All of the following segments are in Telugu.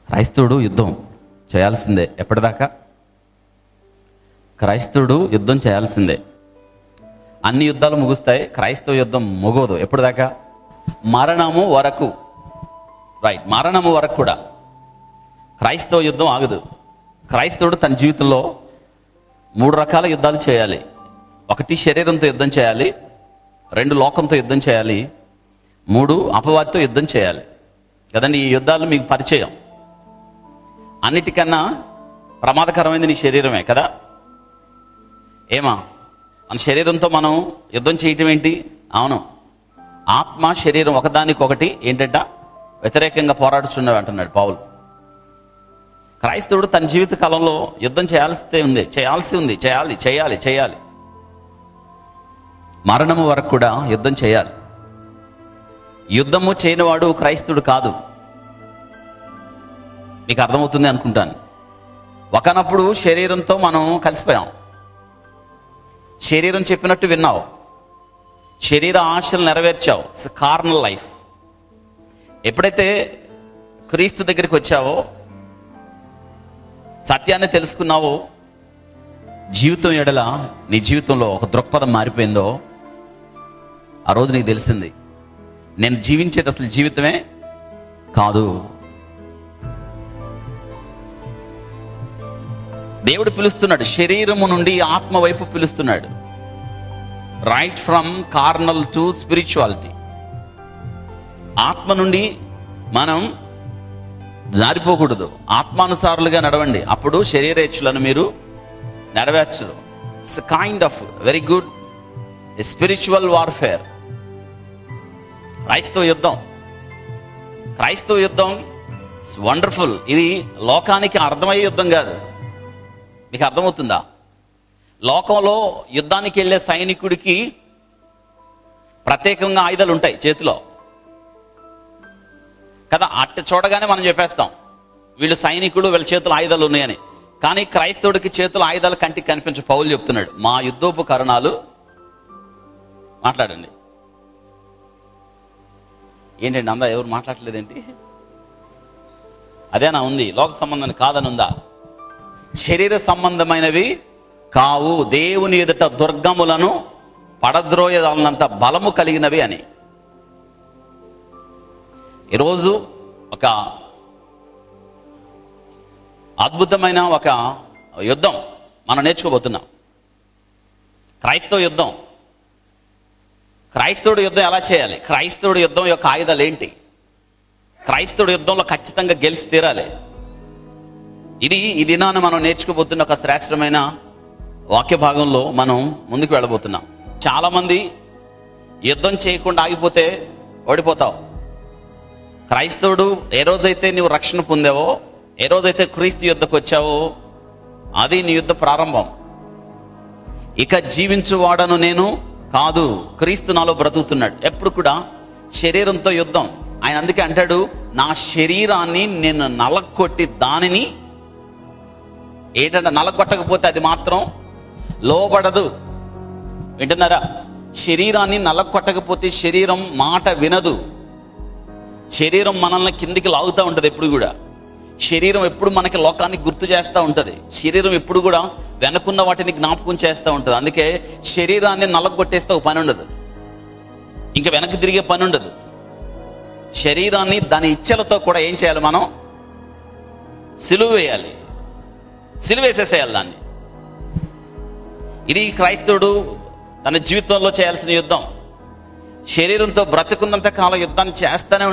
క్రైస్తవుడు యుద్ధం చేయాల్సిందే. ఎప్పటిదాకా? క్రైస్తవుడు యుద్ధం చేయాల్సిందే. అన్ని యుద్ధాలు ముగుస్తాయి, క్రైస్తవ యుద్ధం ముగోదు. ఎప్పటిదాకా? మరణము వరకు. రైట్, మరణము వరకు కూడా క్రైస్తవ యుద్ధం ఆగదు. క్రైస్తవుడు తన జీవితంలో 3 రకాల యుద్ధాలు చేయాలి. 1 శరీరంతో యుద్ధం చేయాలి, 2 లోకంతో యుద్ధం చేయాలి, 3 అపవాదితో యుద్ధం చేయాలి కదండి. ఈ యుద్ధాలు మీకు పరిచయం. అన్నిటికన్నా ప్రమాదకరమైనది నీ శరీరమే కదా. ఏమా, మన శరీరంతో మనం యుద్ధం చేయటం ఏంటి? అవును, ఆత్మ శరీరం ఒకదానికొకటి ఏంటంట వ్యతిరేకంగా పోరాడుచున్నవి అంటున్నాడు పౌలు. క్రైస్తవుడు తన జీవిత కాలంలో యుద్ధం చేయాల్సి ఉంది, చేయాలి. మరణము వరకు కూడా యుద్ధం చేయాలి. యుద్ధము చేయనివాడు క్రైస్తవుడు కాదు. మీకు అర్థమవుతుంది అనుకుంటాను. ఒకనప్పుడు శరీరంతో మనం కలిసిపోయాం. శరీరం చెప్పినట్టు విన్నావు, శరీర ఆశలు నెరవేర్చావు. Carnal life. ఎప్పుడైతే క్రీస్తు దగ్గరికి వచ్చావో, సత్యాన్ని తెలుసుకున్నావో, జీవితం ఎడల నీ జీవితంలో ఒక దృక్పథం మారిపోయిందో, ఆ రోజు నీకు తెలిసింది నేను జీవించేది అసలు జీవితమే కాదు. దేవుడు పిలుస్తున్నాడు, శరీరము నుండి ఆత్మ వైపు పిలుస్తున్నాడు. Right from carnal to spirituality. ఆత్మ నుండి మనం జారిపోకూడదు, ఆత్మానుసారులుగా నడవండి, అప్పుడు శరీరేచ్ఛలను మీరు నెరవేర్చరు. It's kind of very good spiritual warfare. క్రైస్తవ యుద్ధం ఇట్స్ వండర్ఫుల్. ఇది లోకానికి అర్థమయ్యే యుద్ధం కాదు. మీకు అర్థమవుతుందా? లోకంలో యుద్ధానికి వెళ్ళే సైనికుడికి ప్రత్యేకంగా ఆయుధాలు ఉంటాయి చేతిలో కదా. అట్ట చూడగానే మనం చెప్పేస్తాం వీళ్ళు సైనికుడు, వీళ్ళ చేతులు ఆయుధాలు ఉన్నాయని. కానీ క్రైస్తవుడికి చేతులు ఆయుధాలు కంటికి కనిపించు. పౌలు చెప్తున్నాడు, మా యుద్ధోపకరణాలు. మాట్లాడండి. ఏంటండి అందా ఎవరు మాట్లాడలేదేంటి? అదేనా ఉంది? లోక సంబంధం కాదని ఉందా? శరీర సంబంధమైనవి కావు, దేవుని ఎదుట దుర్గములను పడద్రోయనంత బలము కలిగినవి అని. ఈరోజు ఒక అద్భుతమైన ఒక యుద్ధం మనం నేర్చుకోబోతున్నాం. క్రైస్తవ యుద్ధం. క్రైస్తవుడు యుద్ధం ఎలా చేయాలి? క్రైస్తవుడు యుద్ధం యొక్క ఆయుధాలు ఏంటి? క్రైస్తవుడు యుద్ధంలో ఖచ్చితంగా గెలిచి తీరాలి. ఈ దినాన్ని మనం నేర్చుకోబోతున్న ఒక శ్రేష్టమైన వాక్య భాగంలో మనం ముందుకు వెళ్ళబోతున్నాం. చాలా మంది యుద్ధం చేయకుండా ఆగిపోతే ఓడిపోతావు. క్రైస్తవుడు ఏ రోజైతే నువ్వు రక్షణ పొందావో, ఏ రోజైతే క్రీస్తు యుద్ధకు వచ్చావో, అది నీ యుద్ధ ప్రారంభం. ఇక జీవించువాడను నేను కాదు, క్రీస్తు నాలో బ్రతుకుతున్నాడు. ఎప్పుడు కూడా శరీరంతో యుద్ధం. ఆయన అందుకే అంటాడు, నా శరీరాన్ని నేను నలగొట్టి దానిని ఏంటంటే నలగొట్టకపోతే అది మాత్రం లోబడదు. వింటున్నారా? శరీరాన్ని నలగొట్టకపోతే శరీరం మాట వినదు. శరీరం మనల్ని కిందికి లాగుతూ ఉంటుంది. ఎప్పుడు కూడా శరీరం ఎప్పుడు మనకి లోకాన్ని గుర్తు చేస్తూ ఉంటుంది. శరీరం ఎప్పుడు కూడా వెనకున్న వాటిని జ్ఞాపకం చేస్తూ ఉంటుంది. అందుకే శరీరాన్ని నలగొట్టేస్తే ఒక పని ఉండదు, ఇంకా వెనక్కి తిరిగే పని ఉండదు. శరీరాన్ని దాని ఇచ్చలతో కూడా ఏం చేయాలి? మనం సిలువ వేయాలి, సిలువేసేసేయాలి దాన్ని. ఇది క్రైస్తవుడు తన జీవితంలో చేయాల్సిన యుద్ధం. శరీరంతో బ్రతుకున్నంత కాలం యుద్ధాన్ని చేస్తానే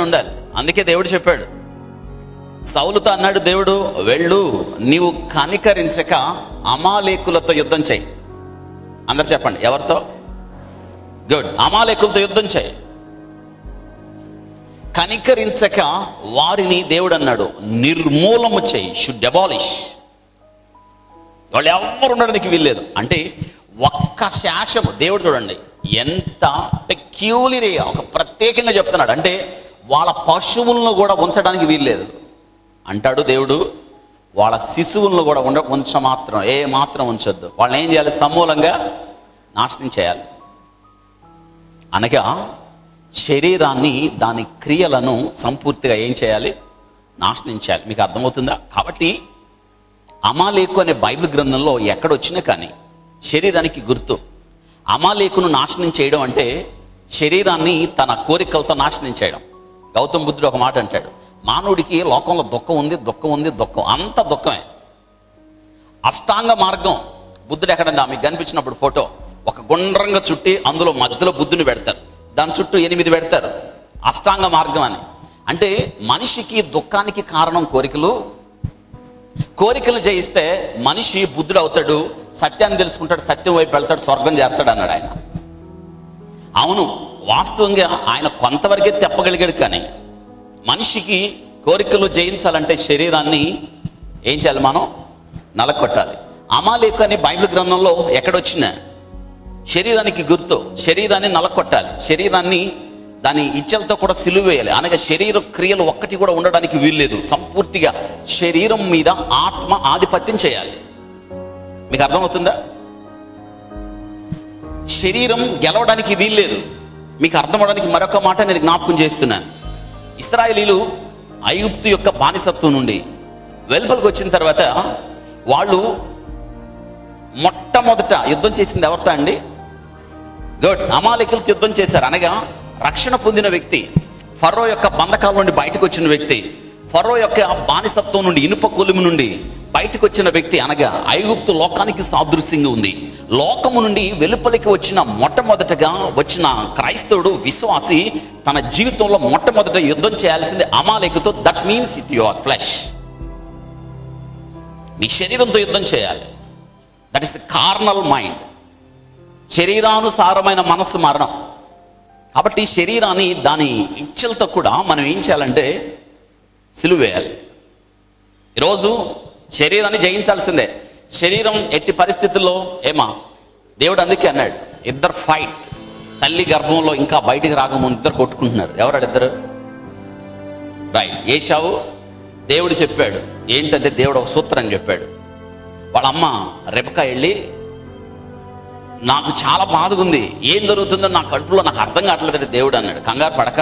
ఉండాలి. అందుకే దేవుడు చెప్పాడు, సౌలుతో అన్నాడు దేవుడు, వెళ్ళు, నీవు కనికరించక అమాలేకులతో యుద్ధం చేయి. అందరు చెప్పండి, ఎవరితో? గుడ్, అమాలేకులతో యుద్ధం చేయి. కనికరించక వారిని దేవుడు అన్నాడు నిర్మూలము చేయి. Should abolish. వాళ్ళు ఎవరు ఉండడానికి వీల్లేదు. అంటే ఒక్క శాసము. దేవుడు చూడండి ఎంత పెక్యూలియర్, ఒక ప్రత్యేకంగా చెప్తున్నాడు. అంటే వాళ్ళ పశువులను కూడా ఉంచడానికి వీల్లేదు అంటాడు దేవుడు. వాళ్ళ శిశువులను కూడా ఏ మాత్రం ఉంచొద్దు. వాళ్ళని ఏం చేయాలి? సమూలంగా నాశనం చేయాలి. అనగా శరీరాన్ని, దాని క్రియలను సంపూర్తిగా ఏం చేయాలి? నాశనం చేయాలి. మీకు అర్థమవుతుందా? కాబట్టి అమాలేకు అనే బైబిల్ గ్రంథంలో ఎక్కడొచ్చినా కానీ శరీరానికి గుర్తు. అమాలేకును నాశనం చేయడం అంటే శరీరాన్ని తన కోరికలతో నాశనం చేయడం. గౌతమ బుద్ధుడు ఒక మాట అంటాడు, మానవుడికి లోకంలో దుఃఖం ఉంది, దుఃఖం ఉంది, దుఃఖం, అంత దుఃఖమే. అష్టాంగ మార్గం బుద్ధుడు ఎక్కడండి మీకు కనిపించినప్పుడు ఫోటో ఒక గుండ్రంగా చుట్టి అందులో మధ్యలో బుద్ధుని పెడతారు, దాని చుట్టూ 8 పెడతారు, అష్టాంగ మార్గం అని. అంటే మనిషికి దుఃఖానికి కారణం కోరికలు. కోరికలు జయిస్తే మనిషి బుద్ధుడు అవుతాడు, సత్యాన్ని తెలుసుకుంటాడు, సత్యం వైపు వెళ్తాడు, స్వర్గం చేస్తాడు అన్నాడు ఆయన. అవును, వాస్తవంగా ఆయన కొంతవరకే తెప్పగలిగాడు. కానీ మనిషికి కోరికలు జయించాలంటే శరీరాన్ని ఏం చేయాలి? మనం నలకొట్టాలి. అమాలేకు అనే బైబిల్ గ్రంథంలో ఎక్కడొచ్చినా శరీరానికి గుర్తు. శరీరాన్ని నలకొట్టాలి, శరీరాన్ని దాని ఇచ్చలతో కూడా సిలువ వేయాలి. అనగా శరీర క్రియలు ఒక్కటి కూడా ఉండడానికి వీల్లేదు. సంపూర్తిగా శరీరం మీద ఆత్మ ఆధిపత్యం చేయాలి. మీకు అర్థమవుతుందా? శరీరం గెలవడానికి వీల్లేదు. మీకు అర్థమవడానికి మరొక మాట నేను జ్ఞాపకం చేస్తున్నాను. ఇశ్రాయేలీలు ఐగుప్తు యొక్క బానిసత్వం నుండి వెలుపలికి వచ్చిన తర్వాత వాళ్ళు మొట్టమొదట యుద్ధం చేసింది ఎవరితో అండి? గుడ్, అమాలేకులతో యుద్ధం చేశారు. అనగా రక్షణ పొందిన వ్యక్తి, ఫరో యొక్క బంధకాల నుండి బయటకు వచ్చిన వ్యక్తి, ఫరో యొక్క బానిసత్వం నుండి, ఇనుప కొలిమి నుండి బయటకు వచ్చిన వ్యక్తి. అనగా ఐగుప్తు లోకానికి సాదృశ్యంగా ఉంది. లోకము నుండి వెలుపలికి వచ్చిన మొట్టమొదటగా వచ్చిన క్రైస్తవుడు, విశ్వాసి తన జీవితంలో మొట్టమొదట యుద్ధం చేయాల్సింది అమాలేకుతో. That means it your flesh. నీ శరీరంతో యుద్ధం చేయాలి. That is carnal mind. శరీరానుసారమైన మనస్సు మరణం. కాబట్టి శరీరాన్ని దాని ఇచ్చలతో కూడా మనం ఏం చేయాలంటే సిలువ వేయాలి. ఈరోజు శరీరాన్ని జయించాల్సిందే. శరీరం ఎట్టి పరిస్థితుల్లో దేవుడు అందుకే అన్నాడు, ఇద్దరు ఫైట్. తల్లి గర్భంలో ఇంకా బయటికి రాకముందు ఇద్దరు కొట్టుకుంటున్నారు. ఎవరాడిద్దరు? రైట్, ఏశావు. దేవుడు చెప్పాడు ఏంటంటే, దేవుడు ఒక సూత్రం చెప్పాడు. వాళ్ళ అమ్మ రెబకా వెళ్ళి, నాకు చాలా బాధగా ఉంది, ఏం జరుగుతుందో నా కడుపులో నాకు అర్థం కావట్లేదంటే దేవుడు అన్నాడు, కంగారు పడక,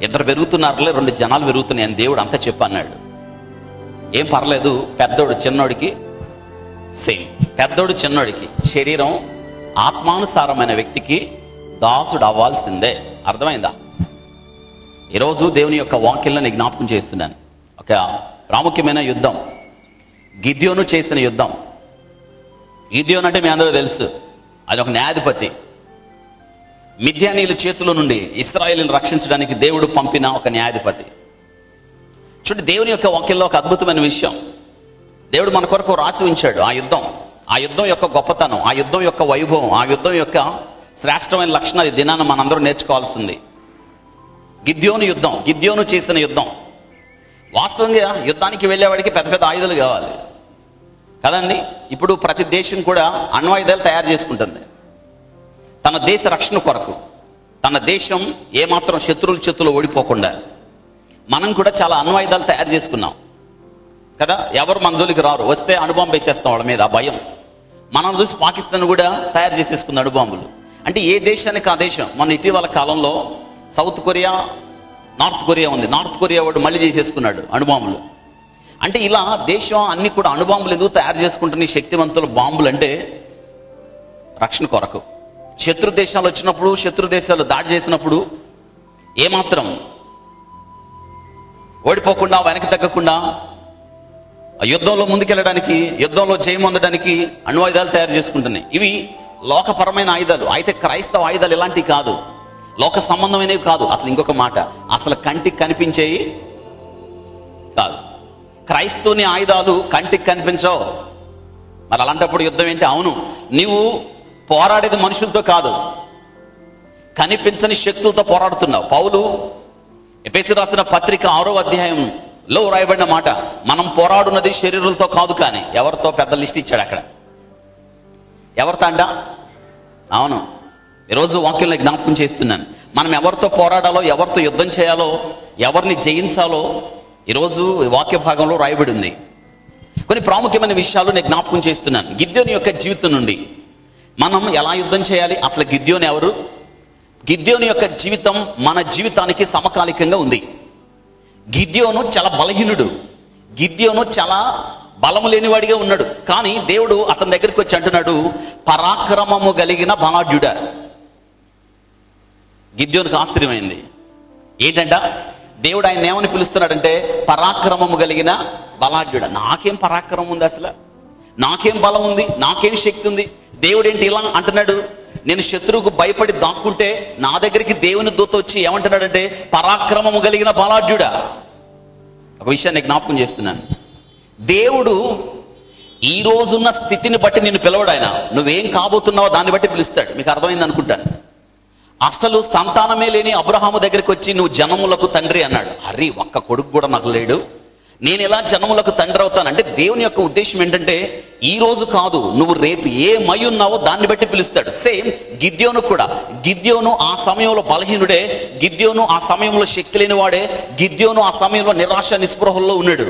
ఇద్దరు పెరుగుతున్నారులే, 2 జనాలు పెరుగుతున్నాయి అని దేవుడు అంతా చెప్పు అన్నాడు. ఏం పర్లేదు, పెద్దోడు చిన్నోడికి సేమ్. పెద్దోడు చిన్నోడికి. శరీరం ఆత్మానుసారమైన వ్యక్తికి దాసుడు అవ్వాల్సిందే. అర్థమైందా? ఈరోజు దేవుని యొక్క వాక్యంలో నేను జ్ఞాపకం చేస్తున్నాను. ఒక ప్రాముఖ్యమైన యుద్ధం, గిద్యోను చేసిన యుద్ధం. గిద్యోను అంటే మీ అందరూ తెలుసు, అది ఒక న్యాయాధిపతి. మిద్యానీయుల చేతుల నుండి ఇశ్రాయేలును రక్షించడానికి దేవుడు పంపిన ఒక న్యాయాధిపతి. చూడండి, దేవుని యొక్క వాక్యంలో ఒక అద్భుతమైన విషయం దేవుడు మన కొరకు రాసి ఉంచాడు. ఆ యుద్ధం యొక్క గొప్పతనం, ఆ యుద్ధం యొక్క వైభవం, ఆ యుద్ధం యొక్క శ్రేష్టమైన లక్షణాలు ఈ దినాన్ని మనందరూ నేర్చుకోవాల్సింది. గిద్యోను చేసిన యుద్ధం. వాస్తవంగా యుద్ధానికి వెళ్ళేవాడికి పెద్ద పెద్ద ఆయుధాలు కావాలి కదండి. ఇప్పుడు ప్రతి దేశం కూడా అణ్వాయుధాలు తయారు చేసుకుంటుంది తన దేశ రక్షణ కొరకు. తన దేశం ఏమాత్రం శత్రువుల చేతుల్లో ఓడిపోకుండా మనం కూడా చాలా అణ్వాయుధాలు తయారు చేసుకున్నాం కదా. ఎవరు మన జోలికి రారు, వస్తే అణుబాంబు వేసేస్తాం వాళ్ళ మీద. ఆ భయం. మనం చూసి పాకిస్తాన్ కూడా తయారు చేసేసుకుంది అణుబాంబులు. అంటే ఏ దేశానికి ఆ దేశం. మన ఇటీవల కాలంలో సౌత్ కొరియా, నార్త్ కొరియా ఉంది. నార్త్ కొరియా వాడు మళ్ళీ చేసేసుకున్నాడు అణుబాంబులు. అంటే ఇలా దేశం అన్ని కూడా అణుబాంబులు ఎందుకు తయారు చేసుకుంటున్న శక్తివంతుల బాంబులు అంటే రక్షణ కొరకు. శత్రు దేశాలు వచ్చినప్పుడు, శత్రు దేశాలు దాడి చేసినప్పుడు ఏమాత్రం ఓడిపోకుండా, వెనక్కి తగ్గకుండా యుద్ధంలో ముందుకెళ్ళడానికి, యుద్ధంలో జయం పొందడానికి అణ్వాయుధాలు తయారు చేసుకుంటున్నాయి. ఇవి లోకపరమైన ఆయుధాలు. అయితే క్రైస్తవ ఆయుధాలు ఇలాంటివి కాదు, లోక సంబంధమైనవి కాదు. అసలు ఇంకొక మాట, అసలు కంటికి కనిపించేవి కాదు. క్రైస్తవుని ఆయుధాలు కంటికి కనిపించవు. మరి అలాంటప్పుడు యుద్ధం ఏంటి? అవును, నీవు పోరాడేది మనుషులతో కాదు, కనిపించని శక్తులతో పోరాడుతున్నావు. పౌలు ఎఫెసీ రాసిన పత్రిక 6వ అధ్యాయంలో రాయబడిన మాట, మనం పోరాడున్నది శరీరులతో కాదు. కానీ ఎవరితో? పెద్ద లిస్ట్ ఇచ్చాడు అక్కడ. ఎవరితో అంట? అవును, ఈరోజు వాక్యంలో జ్ఞాపకం చేస్తున్నాను. మనం ఎవరితో పోరాడాలో, ఎవరితో యుద్ధం చేయాలో, ఎవరిని జయించాలో ఈరోజు వాక్య భాగంలో రాయబడి ఉంది. కొన్ని ప్రాముఖ్యమైన విషయాలు నేను జ్ఞాపకం చేస్తున్నాను. గిద్యోని యొక్క జీవితం నుండి మనం ఎలా యుద్ధం చేయాలి? అసలు గిద్యోని ఎవరు? గిద్యోని యొక్క జీవితం మన జీవితానికి సమకాలికంగా ఉంది. గిద్యోను చాలా బలహీనుడు, గిద్యోను చాలా బలము లేనివాడిగా ఉన్నాడు. కానీ దేవుడు అతని దగ్గరికి వచ్చి అంటున్నాడు, పరాక్రమము కలిగిన బలాఢ్యుడా. గిద్యోనుకు ఆశ్చర్యమైంది. ఏంటంట, దేవుడు ఆయన ఏమని పిలుస్తున్నాడంటే పరాక్రమము కలిగిన బలాఢ్యుడా. నాకేం పరాక్రమం ఉంది, అసలు నాకేం బలం ఉంది, నాకేం శక్తి ఉంది? దేవుడు ఏంటి ఇలా అంటున్నాడు? నేను శత్రువుకు భయపడి దాక్కుంటే నా దగ్గరికి దేవుని దూత వచ్చి ఏమంటున్నాడంటే పరాక్రమము కలిగిన బలాఢ్యుడా. ఒక విషయాన్ని జ్ఞాపకం చేస్తున్నాను. దేవుడు ఈ రోజున్న స్థితిని బట్టి నిన్ను పిలవడు. ఆయన నువ్వేం కాబోతున్నావో దాన్ని బట్టి పిలుస్తాడు. మీకు అర్థమైంది అనుకుంటాను. అసలు సంతానమే లేని అబ్రహాము దగ్గరికి వచ్చి నువ్వు జనములకు తండ్రి అన్నాడు. అరే, ఒక్క కొడుకు కూడా నాకు లేడు, నేను ఎలా జనములకు తండ్రి అవుతానంటే దేవుని యొక్క ఉద్దేశం ఏంటంటే ఈ రోజు కాదు, నువ్వు రేపు ఏమై ఉన్నావో దాన్ని బట్టి పిలుస్తాడు. సేమ్ గిద్యోను కూడా. గిద్యోను ఆ సమయంలో బలహీనుడే, గిద్యోను ఆ సమయంలో శక్తి లేని వాడే, గిద్యోను ఆ సమయంలో నిరాశ నిస్పృహల్లో ఉన్నాడు.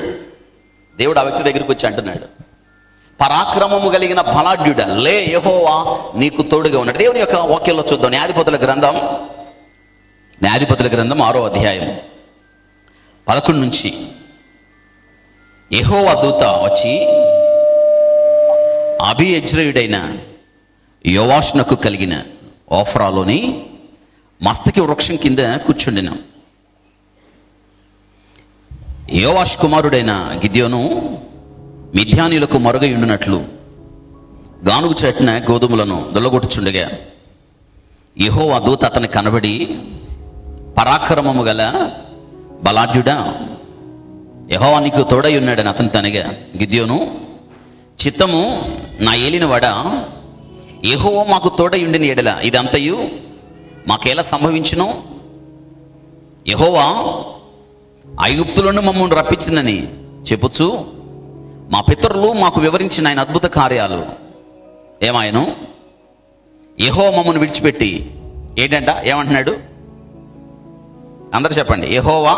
దేవుడు ఆ వ్యక్తి దగ్గరికి వచ్చి అంటున్నాడు, పరాక్రమము కలిగిన బలాఢ్యుడా, లే, యెహోవా నీకు తోడుగా ఉన్నాడు. దేవుని యొక్క వాక్యంలో చూద్దాం. న్యాయాధిపతుల గ్రంథం 6వ అధ్యాయం 11 నుంచి. యెహోవా దూత వచ్చి అబీయెజ్రీయుడైన యోవాషునకు కలిగిన ఓఫ్రాలోని మస్తకి వృక్షం కింద కూర్చుండిన. యోవాష్ కుమారుడైన గిద్యోను మిద్యానీయులకు మరుగై ఉండినట్లు గానుగు చెట్టిన గోధుమలను దొల్లగొట్టుచుండగా యెహోవా దూత అతనికి కనబడి, పరాక్రమము గల బలాఢ్యుడా, యెహోవా నీకు తోడై ఉన్నాడని అతని తనగా. గిద్యోను, చిత్తము నా ఏలినవాడా, యెహోవా మాకు తోడై ఉండిన ఎడల ఇదంతయు మాకేలా సంభవించును? యెహోవా ఐగుప్తులను మమ్మల్ని రప్పించిందని చెప్పుచు మా పితరులు మాకు వివరించిన ఆయన అద్భుత కార్యాలు ఏమాయను? యెహోవా మమ్మల్ని విడిచిపెట్టి ఏంటంట, ఏమంటున్నాడు? అందరు చెప్పండి, యెహోవా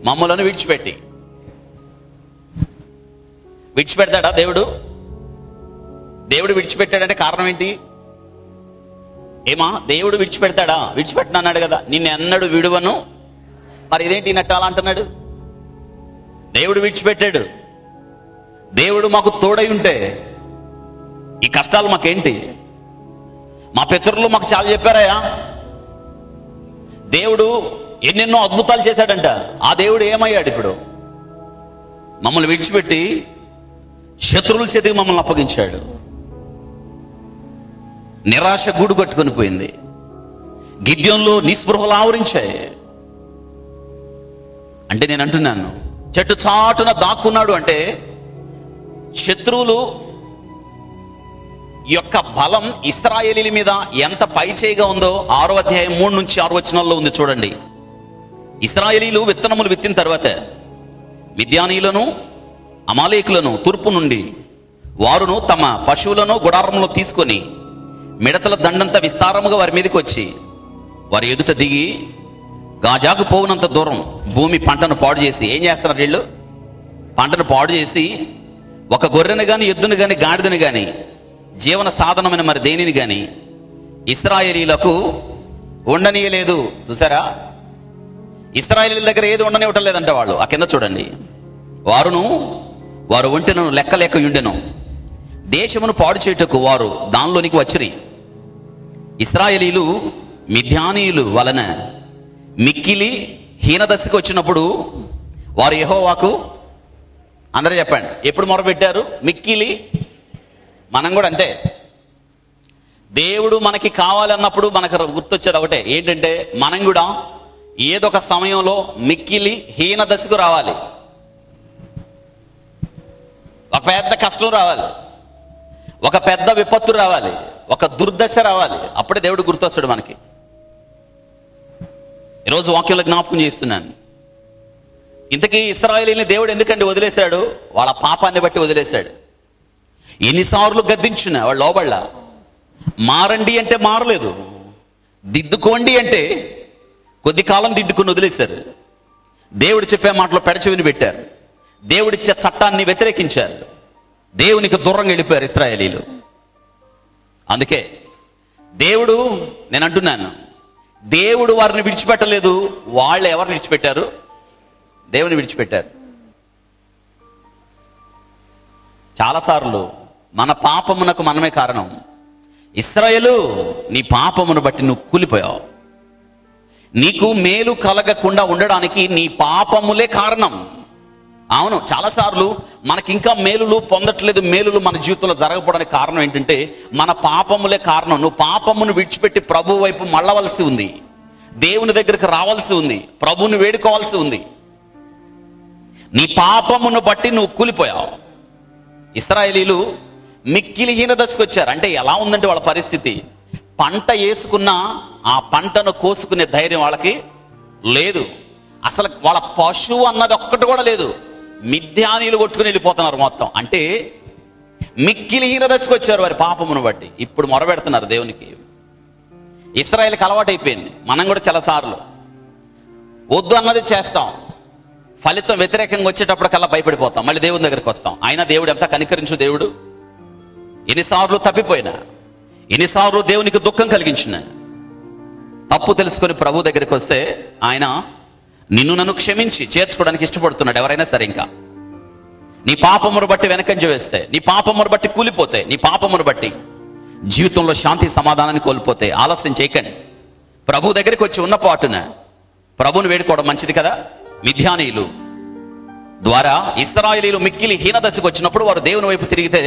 మమ్మలను విడిచిపెడతాడా దేవుడు? దేవుడు విడిచిపెట్టాడంటే కారణం ఏంటి? ఏమా, దేవుడు విడిచిపెడతాడా? విడిచిపెట్టను అన్నాడు కదా, నిన్ను ఎన్నడు విడువను. మరి ఇదేంటి నట్టాలా అంటున్నాడు? దేవుడు విడిచిపెట్టాడు. దేవుడు మాకు తోడై ఉంటే ఈ కష్టాలు మాకేంటి? మా పితరులు మాకు చాలా చెప్పారయ్యా. దేవుడు ఎన్నెన్నో అద్భుతాలు చేశాడంట. ఆ దేవుడు ఏమయ్యాడు ఇప్పుడు? మమ్మల్ని విడిచిపెట్టి శత్రువుల చేతికి మమ్మల్ని అప్పగించాడు. నిరాశ గూడు కట్టుకొని పోయింది. గిద్యోనులో నిస్పృహలు ఆవరించాయి. అంటే నేను అంటున్నాను, చెట్టు చాటున దాక్కున్నాడు అంటే శత్రువులు యొక్క బలం ఇశ్రాయేలీల మీద ఎంత పైచేయిగా ఉందో 6వ అధ్యాయం 3 నుంచి 6 వచనాల్లో ఉంది చూడండి. ఇశ్రాయేలీలు విత్తనములు విత్తిన తర్వాత మిద్యానీయులను అమాలేకులను తూర్పు నుండి వారును తమ పశువులను గుడారంలో తీసుకొని మిడతల దండంత విస్తారముగా వారి మీదకి వచ్చి వారి ఎదుట దిగి గాజాకు పోవునంత దూరం భూమి పంటను పాడు చేసి ఏం చేస్తున్నారు వీళ్ళు? పంటను పాడు చేసి ఒక గొర్రెను గాని ఎద్దును గాని గాడిదను గాని జీవన సాధనమైన మరి దేనిని గాని ఇశ్రాయేలీలకు ఉండనీయలేదు. చూసారా, ఇశ్రాయేలీల దగ్గర ఏది ఉండనివ్వటం లేదంట వాళ్ళు. ఆ కింద చూడండి, వారు ఒంటెను లెక్క ఉండెను, దేశమును పాడు చేయుటకు వారు దానిలోనికి వచ్చిరి. ఇశ్రాయేలీలు మిద్యానీయులు వలన మిక్కిలి హీనదశకు వచ్చినప్పుడు వారు యెహోవాకు, అందరూ చెప్పండి, ఎప్పుడు మొరపెట్టారు? మిక్కిలి. మనం కూడా అంతే. దేవుడు మనకి కావాలన్నప్పుడు మనకు గుర్తొచ్చేది ఒకటే, ఏంటంటే మనం కూడా ఏదో ఒక సమయంలో మిక్కిలి హీన దశకు రావాలి. ఒక పెద్ద కష్టం రావాలి, ఒక పెద్ద విపత్తు రావాలి, ఒక దుర్దశ రావాలి. అప్పుడే దేవుడు గుర్తొస్తాడు మనకి. ఈరోజు వాక్యంలో జ్ఞాపకం చేస్తున్నాను. ఇంతకీ ఇశ్రాయేలీని దేవుడు ఎందుకండి వదిలేశాడు? వాళ్ళ పాపాన్ని బట్టి వదిలేశాడు. ఎన్నిసార్లు గద్దించిన వాళ్ళు లోబళ్ళ. మారండి అంటే మారలేదు, దిద్దుకోండి అంటే కొద్ది కాలం దిద్దుకుని వదిలేశారు. దేవుడు చెప్పే మాటలో పెడచెవిని పెట్టారు. దేవుడిచ్చే చట్టాన్ని వ్యతిరేకించారు. దేవునికి దూరంగా వెళ్ళిపోయారు ఇశ్రాయేలీలు. అందుకే దేవుడు, నేను అంటున్నాను, దేవుడు వారిని విడిచిపెట్టలేదు. వాళ్ళు ఎవరిని విడిచిపెట్టారు? దేవుని విడిచిపెట్టారు. చాలాసార్లు మన పాపమునకు మనమే కారణం. ఇశ్రాయేలు, నీ పాపమును బట్టి నువ్వు కూలిపోయావు. నీకు మేలు కలగకుండా ఉండడానికి నీ పాపములే కారణం. అవును, చాలాసార్లు మనకింకా మేలులు పొందట్లేదు, మేలులు మన జీవితంలో జరగకపోవడానికి కారణం ఏంటంటే మన పాపములే కారణం. నువ్వు పాపమును విడిచిపెట్టి ప్రభు వైపు మళ్ళవలసి ఉంది, దేవుని దగ్గరికి రావాల్సి ఉంది, ప్రభువుని వేడుకోవాల్సి ఉంది. నీ పాపమును బట్టి నువ్వు కూలిపోయావు. ఇశ్రాయేలీలు మిక్కిలి హీన దశకు వచ్చారు. అంటే ఎలా ఉందంటే వాళ్ళ పరిస్థితి, పంట వేసుకున్న ఆ పంటను కోసుకునే ధైర్యం వాళ్ళకి లేదు. అసలు వాళ్ళ పశువు అన్నది ఒక్కటి కూడా లేదు. మిథ్యానీలు కొట్టుకుని వెళ్ళిపోతున్నారు మొత్తం. అంటే మిక్కిలి హీన దశకు వచ్చారు వారి పాపమును బట్టి. ఇప్పుడు మొరబెడుతున్నారు దేవునికి. ఇశ్రాయేలుకి అలవాటు అయిపోయింది. మనం కూడా చాలాసార్లు వద్దు అన్నది చేస్తాం, ఫలితం వ్యతిరేకంగా వచ్చేటప్పటికల్లా భయపడిపోతాం, మళ్ళీ దేవుని దగ్గరికి వస్తాం. అయినా దేవుడు ఎంత కనికరించు దేవుడు. ఎన్నిసార్లు తప్పిపోయినా, ఎన్నిసార్లు దేవునికి దుఃఖం కలిగించిన, తప్పు తెలుసుకొని ప్రభు దగ్గరికి వస్తే ఆయన నిన్ను నన్ను క్షమించి చేర్చుకోవడానికి ఇష్టపడుతున్నాడు. ఎవరైనా సరే ఇంకా నీ పాపమును బట్టి వెనకంజ వేస్తే, నీ పాపమును బట్టి కూలిపోతే, నీ పాపమును బట్టి జీవితంలో శాంతి సమాధానాన్ని కోల్పోతే ఆలస్యం చేయకండి. ప్రభు దగ్గరికి వచ్చి ఉన్న పాటున ప్రభుని వేడుకోవడం మంచిది కదా. మిథ్యానీయులు ద్వారా ఇశ్రాయేలీలు మిక్కిలి హీన దశకు వచ్చినప్పుడు వారు దేవుని వైపు తిరిగితే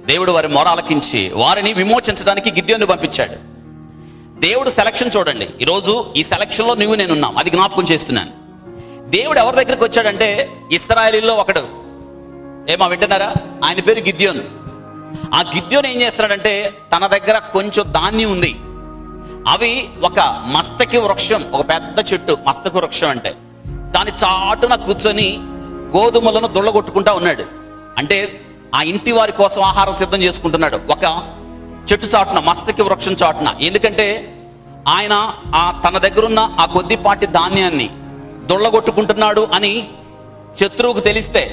దేవుడు వారి మొర ఆలకించి వారిని విమోచించడానికి గిద్యోనుని పంపించాడు. దేవుడు సెలక్షన్ చూడండి. ఈరోజు ఈ సెలక్షన్లో నువ్వు నేనున్నాం, అది జ్ఞాపకం చేస్తున్నాను. దేవుడు ఎవరి దగ్గరికి వచ్చాడంటే ఇశ్రాయేలీల్లో ఒకడు, ఏమా వింటున్నారా, ఆయన పేరు గిద్యోను. ఆ గిద్యోను ఏం చేస్తున్నాడంటే తన దగ్గర కొంచెం ధాన్యం ఉంది. అవి ఒక మస్తకి వృక్షం, ఒక పెద్ద చెట్టు మస్తకి వృక్షం అంటే దాని చాటున కూర్చొని గోధుమలను దొళ్ళగొట్టుకుంటా ఉన్నాడు. అంటే ఆ ఇంటి వారి కోసం ఆహారం సిద్ధం చేసుకుంటున్నాడు ఒక చెట్టు చాటున, మస్తకి వృక్షం చాటున. ఎందుకంటే ఆయన తన దగ్గరున్న ఆ కొద్దిపాటి ధాన్యాన్ని దొళ్ళగొట్టుకుంటున్నాడు అని శత్రువుకు తెలిస్తే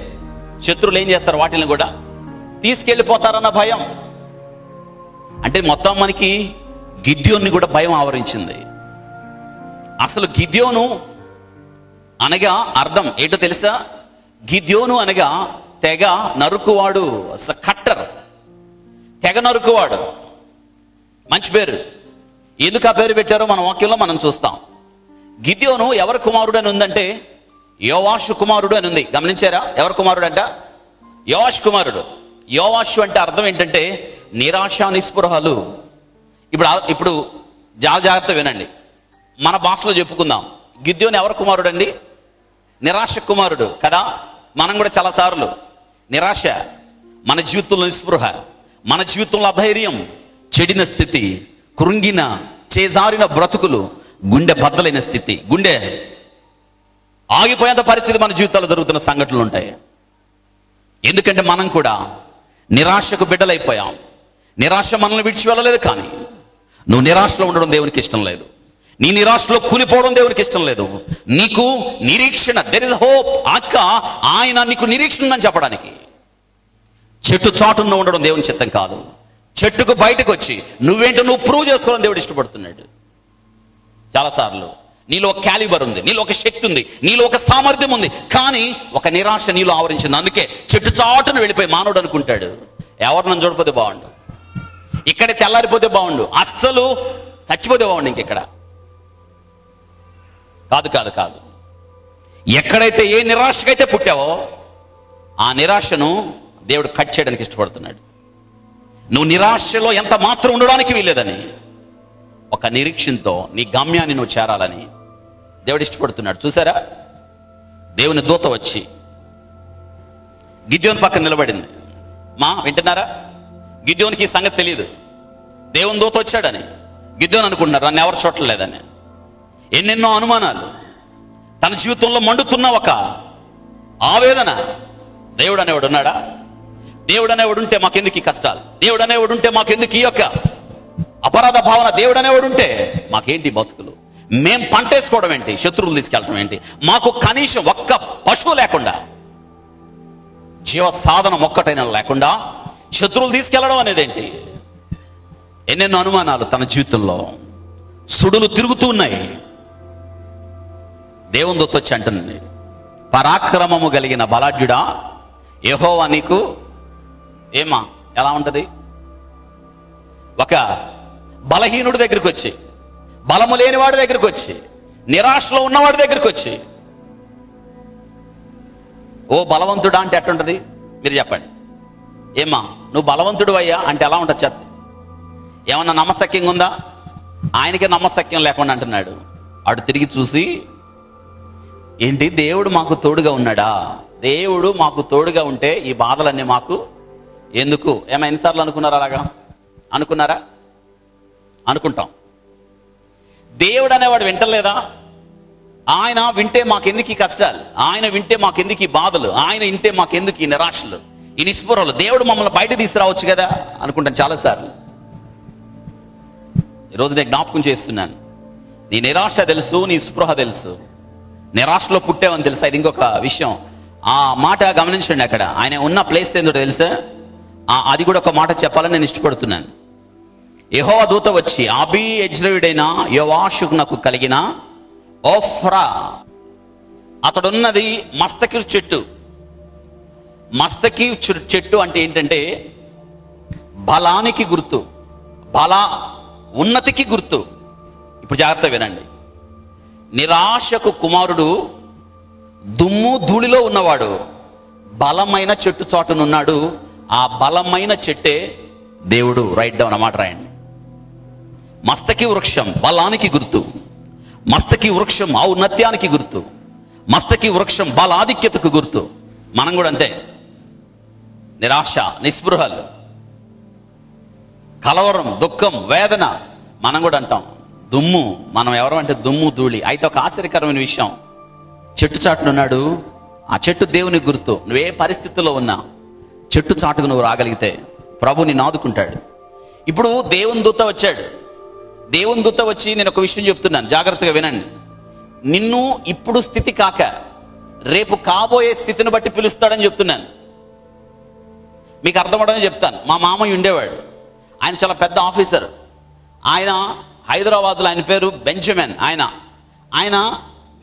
శత్రువులు ఏం చేస్తారు, వాటిని కూడా తీసుకెళ్ళిపోతారన్న భయం. అంటే మొత్తం మనకి గిద్యోన్ని కూడా భయం ఆవరించింది. అసలు గిద్యోను అనగా అర్థం ఏంటో తెలుసా? గిద్యోను అనగా తెగ నరుకువాడు, కట్టర్, తెగ నరుకువాడు. మంచి పేరు. ఎందుకు ఆ పేరు పెట్టారో మన వాక్యంలో మనం చూస్తాం. గిద్యోను ఎవరి కుమారుడు అని ఉందంటే యోవాషు కుమారుడు అని ఉంది. గమనించారా? ఎవరి కుమారుడు అంట? యోవాషు కుమారుడు. యోవాషు అంటే అర్థం ఏంటంటే నిరాశ నిస్పృహలు. ఇప్పుడు జాగ్రత్త వినండి, మన భాషలో చెప్పుకుందాం. గిద్యోను ఎవరి కుమారుడు అండి? నిరాశ కుమారుడు కదా. మనం కూడా చాలాసార్లు నిరాశ, మన జీవితంలో నిస్పృహ, మన జీవితంలో అధైర్యం, చెడిన స్థితి, కృంగిన చేజారిన బ్రతుకులు, గుండె బద్దలైన స్థితి, గుండె ఆగిపోయేంత పరిస్థితి మన జీవితాల్లో జరుగుతున్న సంఘటనలు ఉంటాయి. ఎందుకంటే మనం కూడా నిరాశకు బిడ్డలైపోయాం. నిరాశ మనల్ని విడిచి వెళ్ళలేదు. కానీ నువ్వు నిరాశలో ఉండడం దేవునికి ఇష్టం లేదు. నీ నిరాశలో కూలిపోవడం దేవునికి ఇష్టం లేదు. నీకు నిరీక్షణ, దెర్ ఇస్ హోప్. ఆయన నీకు నిరీక్షణ ఉందని చెప్పడానికి. చెట్టు చాటున ఉండడం దేవుని చిత్తం కాదు. చెట్టుకు బయటకు వచ్చి నువ్వేంటో నువ్వు ప్రూవ్ చేసుకోవాలని దేవుడు ఇష్టపడుతున్నాడు. చాలాసార్లు నీలో ఒక క్యాలిబర్ ఉంది, నీలో ఒక శక్తి ఉంది, నీలో ఒక సామర్థ్యం ఉంది, కానీ ఒక నిరాశ నీలో ఆవరించింది. అందుకే చెట్టు చాటును వెళ్ళిపోయి మానవుడు అనుకుంటాడు, ఎవరు నన్ను చూడపోతే బాగుండు, ఇక్కడే తెల్లారిపోతే బాగుండు, అస్సలు చచ్చిపోతే బాగుండు. ఇంకెక్కడ కాదు కాదు కాదు. ఎక్కడైతే ఏ నిరాశకైతే పుట్టావో ఆ నిరాశను దేవుడు కట్ చేయడానికి ఇష్టపడుతున్నాడు. నువ్వు నిరాశలో ఎంత మాత్రం ఉండడానికి వీల్లేదని, ఒక నిరీక్షణతో నీ గమ్యాన్ని నువ్వు చేరాలని దేవుడు ఇష్టపడుతున్నాడు. చూసారా? దేవుని దూత వచ్చి గిద్యోను పక్కన నిలబడింది. వింటున్నారా? గిద్యోనికి ఈ సంగతి తెలియదు. దేవుని దూత వచ్చాడని గిద్యోను అనుకుంటున్నారు, నన్ను ఎవరు చూడలేదని. ఎన్నెన్నో అనుమానాలు, తన జీవితంలో మండుతున్న ఒక ఆవేదన. దేవుడు అనేవాడు ఉన్నాడా? దేవుడు అనేవాడు ఉంటే మాకెందుకు ఈ కష్టాలు? దేవుడు అనేవాడు ఉంటే మాకెందుకు ఈ యొక్క అపరాధ భావన? దేవుడు అనేవాడు ఉంటే మాకేంటి బతుకులు? మేం పంటేసుకోవడం ఏంటి? శత్రువులు తీసుకెళ్ళడం ఏంటి? మాకు కనీసం ఒక్క పశువు లేకుండా, జీవ సాధనం ఒక్కటైనా లేకుండా శత్రువులు తీసుకెళ్లడం అనేది ఏంటి? ఎన్నెన్నో అనుమానాలు తన జీవితంలో సుడులు తిరుగుతూ ఉన్నాయి. దేవుని దూత వచ్చి అంటుంది, పరాక్రమము కలిగిన బలాఢ్యుడా, యెహోవా నీకు ఏమా ఎలా ఉంటది? ఒక బలహీనుడి దగ్గరికి వచ్చి, బలము లేని వాడి దగ్గరికి వచ్చి, నిరాశలో ఉన్నవాడి దగ్గరికి వచ్చి, ఓ బలవంతుడా అంటే ఎట్టుంటది మీరు చెప్పండి. ఏమా నువ్వు బలవంతుడు అయ్యా అంటే ఎలా ఉంటుంది చెత్త? ఏమన్నా నమ్మశక్యంగా ఉందా? ఆయనకే నమ్మశక్యం లేకుండా అంటున్నాడు. అటు తిరిగి చూసి, ఏంటి దేవుడు మాకు తోడుగా ఉన్నాడా? దేవుడు మాకు తోడుగా ఉంటే ఈ బాధలన్నీ మాకు ఎందుకు? ఏమో ఎన్నిసార్లు అనుకున్నారా? అలాగా అనుకున్నారా? అనుకుంటాం. దేవుడు అనేవాడు వింటలేదా? ఆయన వింటే మాకెందుకు ఈ కష్టాలు, ఆయన వింటే మాకెందుకు ఈ బాధలు, ఆయన వింటే మాకెందుకు ఈ నిరాశలు, ఈ నిస్పృహలు? దేవుడు మమ్మల్ని బయట తీసుకురావచ్చు కదా అనుకుంటాను చాలాసార్లు. ఈరోజు నేను జ్ఞాపకం చేస్తున్నాను, నీ నిరాశ తెలుసు, నీ స్పృహ తెలుసు, నిరాశలో పుట్టావని తెలుసా? ఇది ఇంకొక విషయం. ఆ మాట గమనించండి. అక్కడ ఆయన ఉన్న ప్లేస్ ఏందో తెలుసా? అది కూడా ఒక మాట చెప్పాలని నేను ఇష్టపడుతున్నాను. యెహోవా దూత వచ్చి అబీయెజ్రీయుడైన యోవాషునకు కలిగిన ఓఫ్రా, అతడున్నది మస్తకి చెట్టు. మస్తకి చెట్టు అంటే ఏంటంటే బలానికి గుర్తు, బల ఉన్నతికి గుర్తు. ఇప్పుడు జాగ్రత్త వినండి. నిరాశకు కుమారుడు దుమ్ము ధూళిలో ఉన్నవాడు బలమైన చెట్టు చాటునున్నాడు. ఆ బలమైన చెట్టే దేవుడు. రైట్ డౌన్ అన్నమాట, రాయండి. మస్తకి వృక్షం బలానికి గుర్తు, మస్తకి వృక్షం ఔన్నత్యానికి గుర్తు, మస్తకి వృక్షం బలాధిక్యతకు గుర్తు. మనం కూడా అంతే. నిరాశ, నిస్పృహలు, కలవరం, దుఃఖం, వేదన మనం కూడా అంటాం. దుమ్ము, మనం ఎవరు అంటే దుమ్ము ధూళి. అయితే ఒక ఆశ్చర్యకరమైన విషయం, చెట్టు చాటునున్నాడు. ఆ చెట్టు దేవునికి గుర్తు. నువ్వే పరిస్థితుల్లో ఉన్నా చెట్టు చాటుకు నువ్వు రాగలిగితే ప్రభు నిన్ను ఆదుకుంటాడు. ఇప్పుడు దేవుని దూత వచ్చాడు. దేవుని దూత వచ్చి నేను ఒక విషయం చెప్తున్నాను, జాగ్రత్తగా వినండి. నిన్ను ఇప్పుడు స్థితి కాక రేపు కాబోయే స్థితిని బట్టి పిలుస్తాడని చెప్తున్నాను. మీకు అర్థమవడని చెప్తాను. మా మామయ్య ఉండేవాడు. ఆయన చాలా పెద్ద ఆఫీసర్. ఆయన హైదరాబాద్లో, ఆయన పేరు బెంజమిన్. ఆయన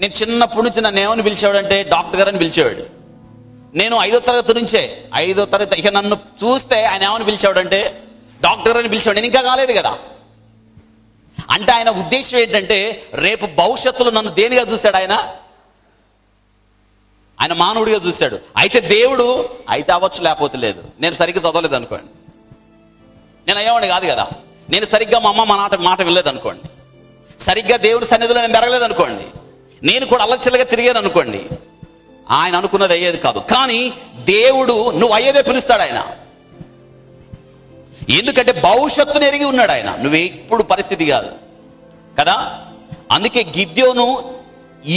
నేను చిన్నప్పటి నుంచి నన్ను ఏమని పిలిచేవాడంటే డాక్టర్ గారు అని పిలిచేవాడు. నేను 5వ తరగతి నుంచే, 5వ తరగతి ఇక నన్ను చూస్తే ఆయన ఏమని పిలిచేవాడంటే డాక్టర్ అని పిలిచేవాడు. నేను ఇంకా కాలేదు కదా. అంటే ఆయన ఉద్దేశం ఏంటంటే రేపు భవిష్యత్తులో నన్ను దేనిగా చూశాడు? ఆయన మానవుడిగా చూశాడు. అయితే దేవుడు అయితే అవ్వచ్చు, లేకపోతే లేదు. నేను సరిగ్గా చదవలేదు అనుకోండి, నేను అయ్యేవాడిని కాదు కదా. నేను సరిగ్గా మా అమ్మ మాట వినలేదు అనుకోండి, సరిగ్గా దేవుని సన్నిధిలో నేను పెరగలేదు అనుకోండి, నేను కూడా అల్లచిల్లగా తిరిగాను అనుకోండి, ఆయన అనుకున్నది అయ్యేది కాదు. కానీ దేవుడు నువ్వు అయ్యేదే పిలుస్తాడు ఆయన. ఎందుకంటే భవిష్యత్తును ఎరిగి ఉన్నాడు ఆయన. నువ్వు ఇప్పుడు పరిస్థితి కాదు కదా. అందుకే గిద్యోను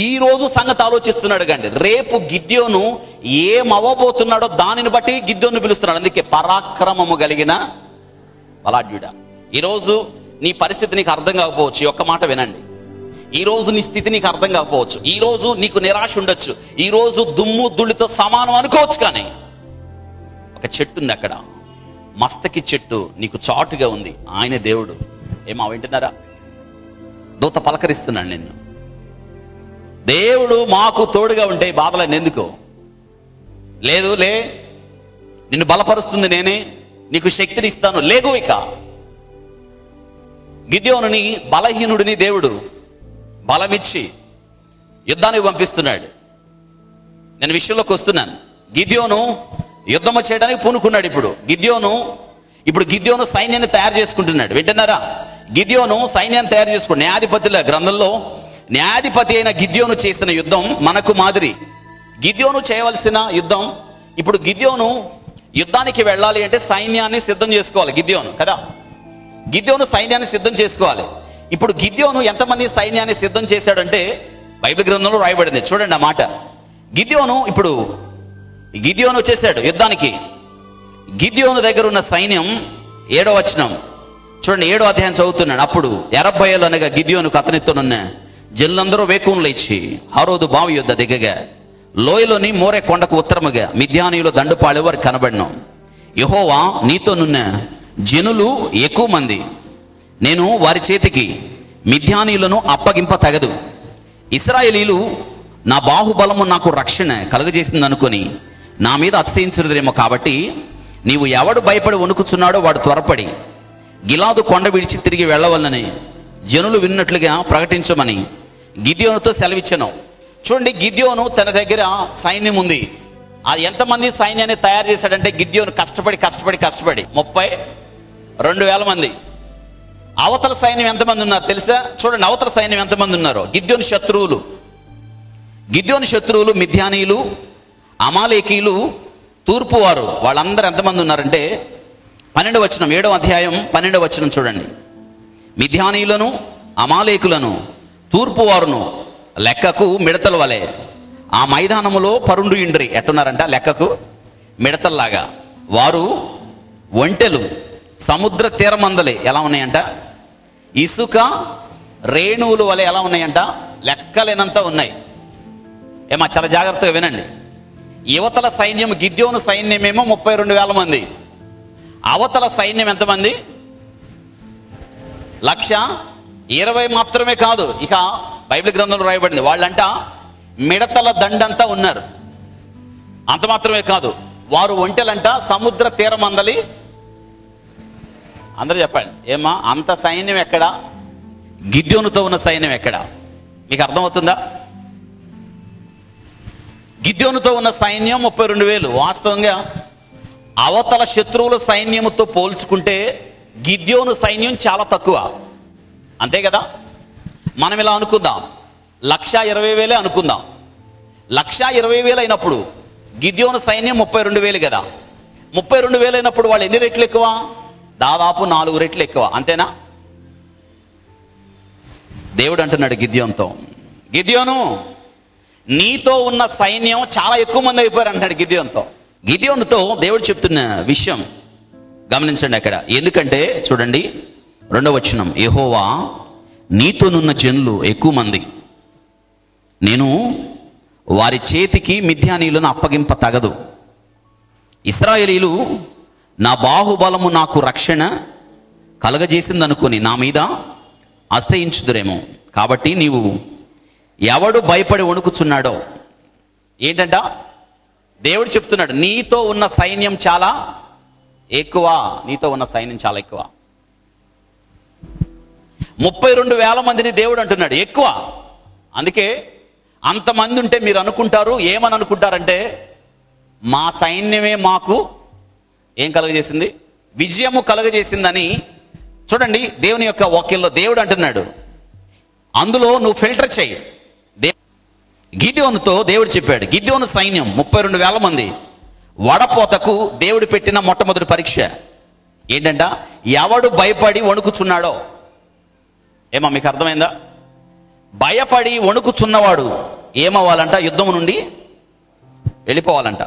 ఈ రోజు సంగతి ఆలోచిస్తున్నాడు కండి. రేపు గిద్యోను ఏమవ్వబోతున్నాడో దానిని బట్టి గిద్యోను పిలుస్తున్నాడు. అందుకే పరాక్రమము కలిగిన బలాఢ్యుడా. ఈరోజు నీ పరిస్థితి నీకు అర్థం కాకపోవచ్చు. ఈ ఒక్క మాట వినండి. ఈ రోజు నీ స్థితి నీకు అర్థం కాకపోవచ్చు. ఈ రోజు నీకు నిరాశ ఉండొచ్చు. ఈ రోజు దుమ్ము ధూళితో సమానం అనుకోవచ్చు. కానీ ఒక చెట్టు ఉంది అక్కడ, మస్తకి చెట్టు నీకు చాటుగా ఉంది. ఆయన దేవుడు. ఏమా వింటున్నారా? దూత పలకరిస్తున్నాడు నిన్ను. దేవుడు మాకు తోడుగా ఉంటే బాధలన్నీ ఎందుకు? లేదు, నిన్ను బలపరుస్తుంది నేనే, నీకు శక్తిని ఇస్తాను. లేగు ఇక. గిద్యోనుని బలహీనుడిని దేవుడు బలమిచ్చి యుద్ధానికి పంపిస్తున్నాడు. నేను విషయంలోకి వస్తున్నాను. గిద్యోను యుద్ధము చేయడానికి పూనుకున్నాడు. ఇప్పుడు గిద్యోను సైన్యాన్ని తయారు చేసుకుంటున్నాడు. వింటున్నారా? గిద్యోను సైన్యాన్ని తయారు చేసుకున్నాడు. న్యాయాధిపతుల గ్రంథంలో న్యాయాధిపతి అయిన గిద్యోను చేసిన యుద్ధం మనకు మాదిరి. గిద్యోను చేయవలసిన యుద్ధం, ఇప్పుడు గిద్యోను యుద్ధానికి వెళ్ళాలి అంటే సైన్యాన్ని సిద్ధం చేసుకోవాలి. గిద్యోను సైన్యాన్ని సిద్ధం చేసుకోవాలి. ఇప్పుడు గిద్యోను ఎంతమంది సైన్యాన్ని సిద్ధం చేశాడంటే బైబిల్ గ్రంథంలో రాయబడింది. చూడండి ఆ మాట. గిద్యోను వచ్చేసాడు యుద్ధానికి. గిద్యోను దగ్గర ఉన్న సైన్యం 7వ వచనం చూడండి. 7వ అధ్యాయం చదువుతున్నాడు. అప్పుడు 80 ఏళ్ళు అనగా గిద్యోనుకు అతనితోనున్న జనులందరూ వేకువను లేచి హరోదు బావి యొద్ద దిగగా లోయలోని మోరే కొండకు ఉత్తరముగా మిద్యానీయులు దండుపాళె వారు కనబడినాం. యెహోవా నీతోనున్న జనులు ఎక్కువ మంది, నేను వారి చేతికి మిద్యానీయులను అప్పగింప తగదు. ఇశ్రాయేలీలు నా బాహుబలము నాకు రక్షణ కలుగజేసింది అనుకొని నా మీద అతిశయించురేమో. కాబట్టి నీవు ఎవడు భయపడి వణుకుచున్నాడో వాడు త్వరపడి గిలాదు కొండ విడిచి తిరిగి వెళ్ళవల్లని జనులు విన్నట్లుగా ప్రకటించమని గిద్యోనుతో సెలవిచ్చను. చూడండి, గిద్యోను తన దగ్గర సైన్యం ఉంది. అది ఎంతమంది సైన్యాన్ని తయారు చేశాడంటే గిద్యోను కష్టపడి 32,000 మంది. అవతల సైన్యం ఎంతమంది ఉన్నారు తెలుసా? చూడండి, అవతల సైన్యం ఎంతమంది ఉన్నారో. గిద్యోను శత్రువులు మిద్యానీయులు, అమాలేకీలు, తూర్పువారు, వాళ్ళందరూ ఎంతమంది ఉన్నారంటే 12వ వచనం, 7వ అధ్యాయం 12వ వచనం చూడండి. మిద్యానీయులను, అమాలేకులను, తూర్పువారును లెక్కకు మిడతల వలె ఆ మైదానములో పరుండు ఇండ్రి. ఎట్టున్నారంట? లెక్కకు మిడతల్లాగా. వారు ఒంటెలు సముద్ర తీరమందలే ఎలా ఉన్నాయంట? ఇసుక రేణువుల వలె ఎలా ఉన్నాయంట? లెక్కలేనంత ఉన్నాయి. ఏమా చాలా జాగ్రత్తగా వినండి. యువతల సైన్యం, గిద్యోను సైన్యమేమో 32,000 మంది. అవతల సైన్యం ఎంతమంది? 120,000 మాత్రమే కాదు. ఇక బైబిల్ గ్రంథంలో రాయబడింది వాళ్ళంట మిడతల దండంతా ఉన్నారు. అంత మాత్రమే కాదు, వారు ఒంటెలంట సముద్ర తీరమందలి. అందరూ చెప్పండి, ఏమా అంత సైన్యం ఎక్కడ? గిద్యోనుతో ఉన్న సైన్యం ఎక్కడ? మీకు అర్థమవుతుందా? గిద్యోనుతో ఉన్న సైన్యం 32,000. వాస్తవంగా అవతల శత్రువుల సైన్యముతో పోల్చుకుంటే గిద్యోను సైన్యం చాలా తక్కువ. అంతే కదా? మనం ఇలా అనుకుందాం, 120,000 అనుకుందాం. 120,000 అయినప్పుడు గిద్యోను సైన్యం 32,000 కదా. 32,000 అయినప్పుడు వాళ్ళు ఎన్ని రెట్లు ఎక్కువ? దాదాపు 4 రెట్లు ఎక్కువ. అంతేనా? దేవుడు అంటున్నాడు గిద్యోనుతో, గిద్యోను నీతో ఉన్న సైన్యం చాలా ఎక్కువ మంది అయిపోయారు అంటాడు గిద్యోనుతో. గిద్యోనుతో దేవుడు చెప్తున్న విషయం గమనించండి అక్కడ. ఎందుకంటే చూడండి 2వ వచనం, యెహోవా నీతోనున్న జనులు ఎక్కువ మంది, నేను వారి చేతికి మిద్యానీయులను అప్పగింప తగదు. ఇశ్రాయేలీలు నా బాహుబలము నాకు రక్షణ కలగజేసిందనుకొని నా మీద అసహించుదురేమో. కాబట్టి నీవు ఎవడు భయపడి వణుకుచున్నాడో. ఏంటంట? దేవుడు చెప్తున్నాడు నీతో ఉన్న సైన్యం చాలా ఎక్కువ. నీతో ఉన్న సైన్యం చాలా ఎక్కువ. 32,000 మందిని దేవుడు అంటున్నాడు ఎక్కువ. అందుకే అంతమంది ఉంటే మీరు అనుకుంటారు, ఏమని అనుకుంటారంటే మా సైన్యమే మాకు ఏం కలుగజేసింది? విజయము కలుగజేసిందని. చూడండి, దేవుని యొక్క వాక్యంలో దేవుడు అంటున్నాడు, అందులో నువ్వు ఫిల్టర్ చేయి. గిద్యోనుతో దేవుడు చెప్పాడు, గిద్యోను సైన్యం 32,000 మంది. వడపోతకు దేవుడు పెట్టిన మొట్టమొదటి పరీక్ష ఏంటంట? ఎవడు భయపడి వణుకుచున్నాడో. ఏమా మీకు అర్థమైందా? భయపడి వణుకుచున్నవాడు ఏమవ్వాలంట? యుద్ధం నుండి వెళ్ళిపోవాలంట.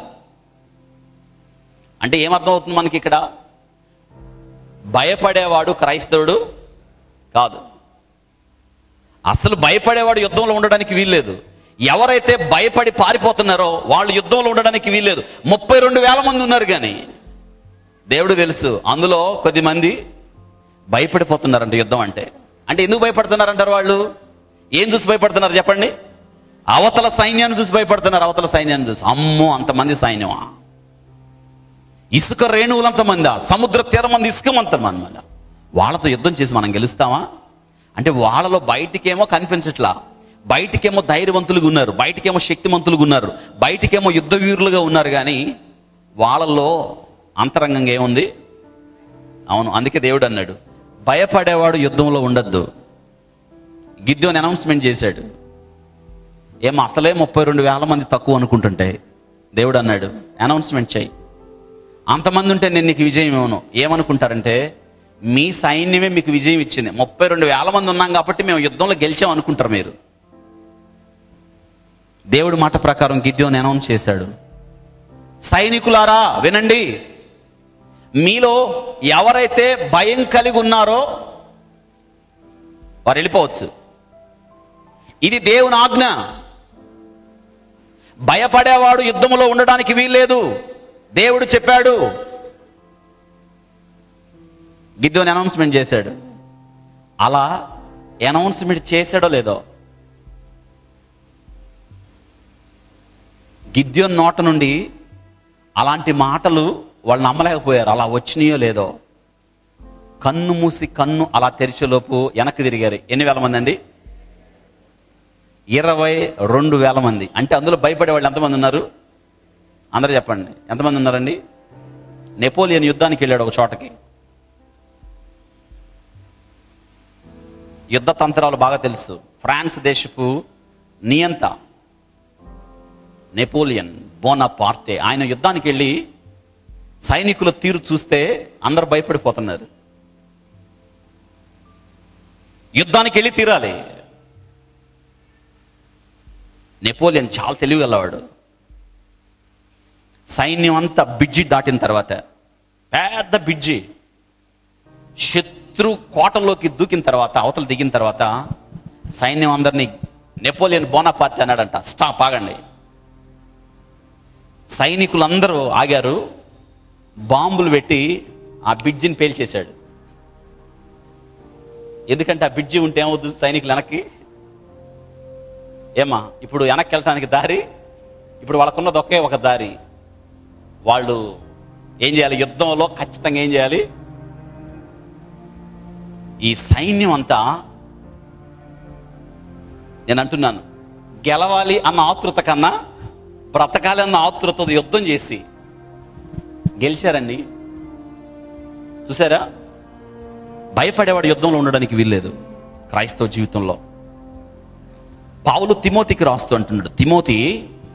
అంటే ఏమర్థం అవుతుంది మనకి ఇక్కడ? భయపడేవాడు క్రైస్తవుడు కాదు. అసలు భయపడేవాడు యుద్ధంలో ఉండడానికి వీల్లేదు. ఎవరైతే భయపడి పారిపోతున్నారో వాళ్ళు యుద్ధంలో ఉండడానికి వీల్లేదు. 32,000 మంది ఉన్నారు, కానీ దేవుడు తెలుసు అందులో కొద్దిమంది భయపడిపోతున్నారంట యుద్ధం అంటే. అంటే ఎందుకు భయపడుతున్నారంటారు వాళ్ళు? ఏం చూసి భయపడుతున్నారు చెప్పండి? అవతల సైన్యాన్ని చూసి భయపడుతున్నారు. అవతల సైన్యాన్ని చూసి, అమ్మో అంతమంది సైన్యమా, ఇసుక రేణువులంతమందా, సముద్ర తీరమంది ఇసుకమంతమంది, వాళ్ళతో యుద్ధం చేసి మనం గెలుస్తామా? అంటే వాళ్ళలో బయటికేమో కనిపించట్లా, బయటికేమో ధైర్యవంతులుగా ఉన్నారు, బయటికేమో శక్తిమంతులుగా ఉన్నారు, బయటికేమో యుద్ధ వీరులుగా ఉన్నారు, కానీ వాళ్ళలో అంతరంగంగా ఏముంది? అవును, అందుకే దేవుడు అన్నాడు భయపడేవాడు యుద్ధంలో ఉండద్దు. గిద్యోను అనౌన్స్మెంట్ చేశాడు, ఏమో అసలే 32,000 మంది తక్కువ అనుకుంటుంటే దేవుడు అన్నాడు అనౌన్స్మెంట్ చేయి, అంతమంది ఉంటే నేను నీకు విజయం ఇవ్వను. ఏమనుకుంటారంటే మీ సైన్యమే మీకు విజయం ఇచ్చింది, 32,000 మంది ఉన్నాం కాబట్టి మేము యుద్ధంలో గెలిచాం అనుకుంటారు మీరు. దేవుడి మాట ప్రకారం గిద్యోను అనౌన్స్ చేశాడు, సైనికులారా వినండి, మీలో ఎవరైతే భయం కలిగి ఉన్నారో వారు వెళ్ళిపోవచ్చు. ఇది దేవుని ఆజ్ఞ. భయపడేవాడు యుద్ధంలో ఉండడానికి వీల్లేదు. దేవుడు చెప్పాడు. గిద్యోను అనౌన్స్మెంట్ చేశాడు. అలా అనౌన్స్మెంట్ చేశాడో లేదో గిద్యోను నోట నుండి అలాంటి మాటలు వాళ్ళు నమ్మలేకపోయారు. అలా వచ్చినాయో లేదో, కన్ను మూసి కన్ను అలా తెరిచేలోపు వెనక్కి తిరిగారు. ఎన్ని వేల మంది అండి? 22,000 మంది. అంటే అందులో భయపడే వాళ్ళు ఎంతమంది ఉన్నారు? అందరూ చెప్పండి, ఎంతమంది ఉన్నారండి? నెపోలియన్ యుద్ధానికి వెళ్ళాడు ఒక చోటకి. యుద్ధ తంత్రాలు బాగా తెలుసు. ఫ్రాన్స్ దేశపు నియంత నెపోలియన్ బోనాపార్టే, ఆయన యుద్ధానికి వెళ్ళి సైనికుల తీరు చూస్తే అందరు భయపడిపోతున్నారు. యుద్ధానికి వెళ్ళి తీరాలి. నెపోలియన్ చాలా తెలివిగలవాడు. సైన్యం అంతా బ్రిడ్జి దాటిన తర్వాత, పెద్ద బ్రిడ్జి, శత్రు కోటలోకి దూకిన తర్వాత, అవతల దిగిన తర్వాత సైన్యం అందరినీ నెపోలియన్ బోనాపార్టే అన్నాడంట, స్టాప్, ఆగండి. సైనికులందరూ ఆగారు. బాంబులు పెట్టి ఆ బ్రిడ్జిని పేల్చేశాడు. ఎందుకంటే ఆ బ్రిడ్జి ఉంటే ఏమవుతుంది? సైనికులు వెనక్కి ఏమా ఇప్పుడు వెనక్కి వెళ్ళటానికి దారి, ఇప్పుడు వాళ్ళకున్నది ఒకే ఒక దారి. వాళ్ళు ఏం చేయాలి? యుద్ధంలో ఖచ్చితంగా ఏం చేయాలి? ఈ సైన్యం అంతా, నేను అంటున్నాను, గెలవాలి అన్న ఆతృత కన్నా బ్రతకాలి అన్న ఆతృతతో యుద్ధం చేసి గెలిచారండి. చూసారా? భయపడేవాడు యుద్ధంలో ఉండడానికి వీల్లేదు క్రైస్తవ జీవితంలో. పౌలు తిమోతికి రాస్తూ అంటున్నాడు, తిమోతి,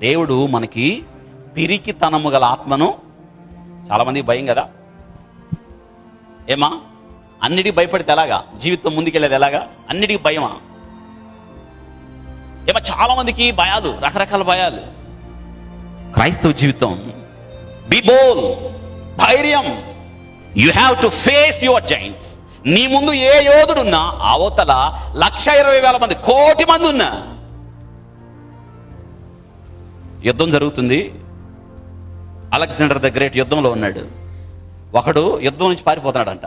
దేవుడు మనకి పిరికితనము గల ఆత్మను, చాలా మందికి భయం కదా, ఏమా అన్నిటికీ భయపడితే ఎలాగా? జీవితం ముందుకెళ్ళేది ఎలాగా? అన్నిటికీ భయమా? ఏమో చాలా మందికి భయాలు, రకరకాల భయాలు. క్రైస్తవ జీవితం, బి బోల్డ్, ధైర్యం. You have to face your Giants. నీ ముందు ఏ యోధుడున్నా, అవతల 1,20,000 మంది, 1,00,00,000 మంది ఉన్నా, యుద్ధం జరుగుతుంది. అలెగ్జాండర్ ద గ్రేట్ యుద్ధంలో ఉన్నాడు. ఒకడు యుద్ధం నుంచి పారిపోతున్నాడంట.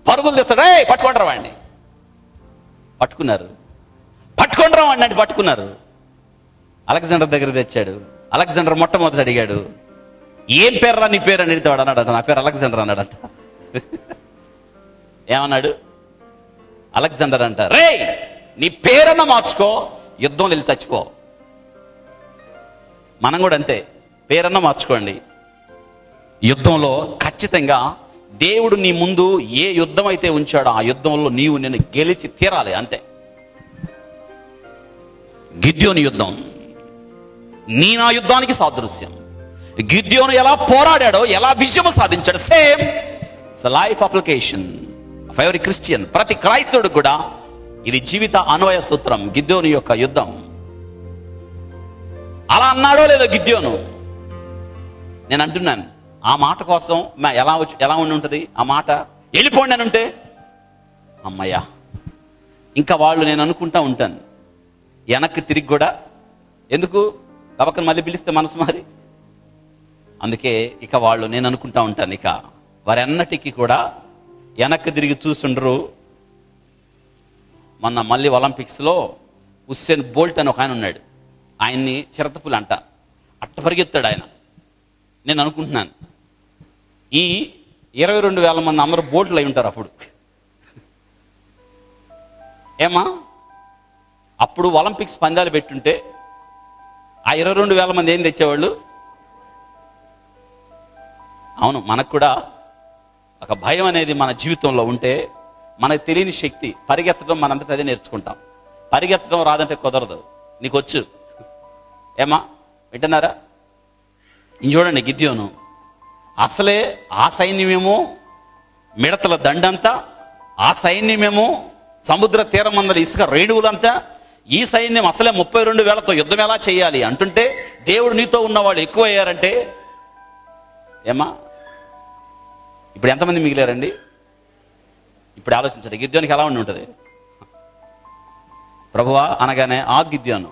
పరుగులు తెస్తాడు, పట్టుకుంటారా వాడిని. పట్టుకున్నారు. పట్టుకుంటారా వాడిని అంటే పట్టుకున్నారు. అలెగ్జాండర్ దగ్గర తెచ్చాడు. అలెగ్జాండర్ మొట్టమొదటి అడిగాడు, ఏం పేర్రా నీ పేరు అని అడిగితే వాడు అన్నాడంట, నా పేరు అలెగ్జాండర్ అన్నాడంట. ఏమన్నాడు? అలెగ్జాండర్ అంట, రే నీ పేరన్నా మార్చుకో, యుద్ధంలో వెళ్ళి చచ్చిపో. మనం కూడా అంతే, పేరన్నా మార్చుకోండి. యుద్ధంలో ఖచ్చితంగా దేవుడు నీ ముందు ఏ యుద్ధం అయితే ఉంచాడో ఆ యుద్ధంలో నీవు నేను గెలిచి తీరాలి, అంతే. గిద్యోను యుద్ధం నీ నా యుద్ధానికి సాదృశ్యం. గిద్యోను ఎలా పోరాడాడో, ఎలా విజయం సాధించాడు, same life application of every Christian. ప్రతి క్రైస్తవుడికి కూడా ఇది జీవిత అన్వయ సూత్రం. గిద్యోను యొక్క యుద్ధం అలా అన్నాడో లేదో గిద్యోను, నేను అంటున్నాను, ఆ మాట కోసం ఎలా ఉండి ఉంటుంది ఆ మాట? వెళ్ళిపోండి అని ఉంటే అమ్మయ్యా, ఇంకా వాళ్ళు నేను అనుకుంటా ఉంటాను వెనక్కి తిరిగి కూడా, ఎందుకు కబక్కన మళ్ళీ పిలిస్తే మనసు మారి. అందుకే ఇక వాళ్ళు నేను అనుకుంటా ఉంటాను, ఇక వారెన్నటికీ కూడా వెనక్కి తిరిగి చూసుండ్రు. మొన్న మళ్ళీ ఒలింపిక్స్లో ఉస్సేన్ బోల్ట్ అని ఒక ఆయన ఉన్నాడు. ఆయన్ని చిరతపులు అంట, అట్ట పరిగెత్తాడు ఆయన. నేను అనుకుంటున్నాను ఈ 22,000 మంది అందరూ బోట్లు అయి ఉంటారు అప్పుడు. ఏమా అప్పుడు ఒలింపిక్స్ పందాలు పెట్టుంటే ఆ 22,000 మంది ఏం తెచ్చేవాళ్ళు? అవును, మనకు కూడా ఒక భయం అనేది మన జీవితంలో ఉంటే మనకు తెలియని శక్తి, పరిగెత్తడం మనంతటా అదే నేర్చుకుంటాం. పరిగెత్తడం రాదంటే కుదరదు, నీకు వచ్చు. ఏమా వింటున్నారా? ఇది చూడండి, గిద్యోను అసలే ఆ సైన్యమేమో మిడతల దండంతా, ఆ సైన్యమేమో సముద్ర తీరం అందరి ఇసుక రేణువులంతా, ఈ సైన్యం అసలే 32,000తో యుద్ధం ఎలా చేయాలి అంటుంటే దేవుడు నీతో ఉన్నవాళ్ళు ఎక్కువ అయ్యారంటే ఏమా ఇప్పుడు ఎంతమంది మిగిలారండి? ఇప్పుడు ఆలోచించండి, గిద్యోనికి ఎలా ఉండి ఉంటుంది? ప్రభువా అనగానే ఆ గిద్యోను,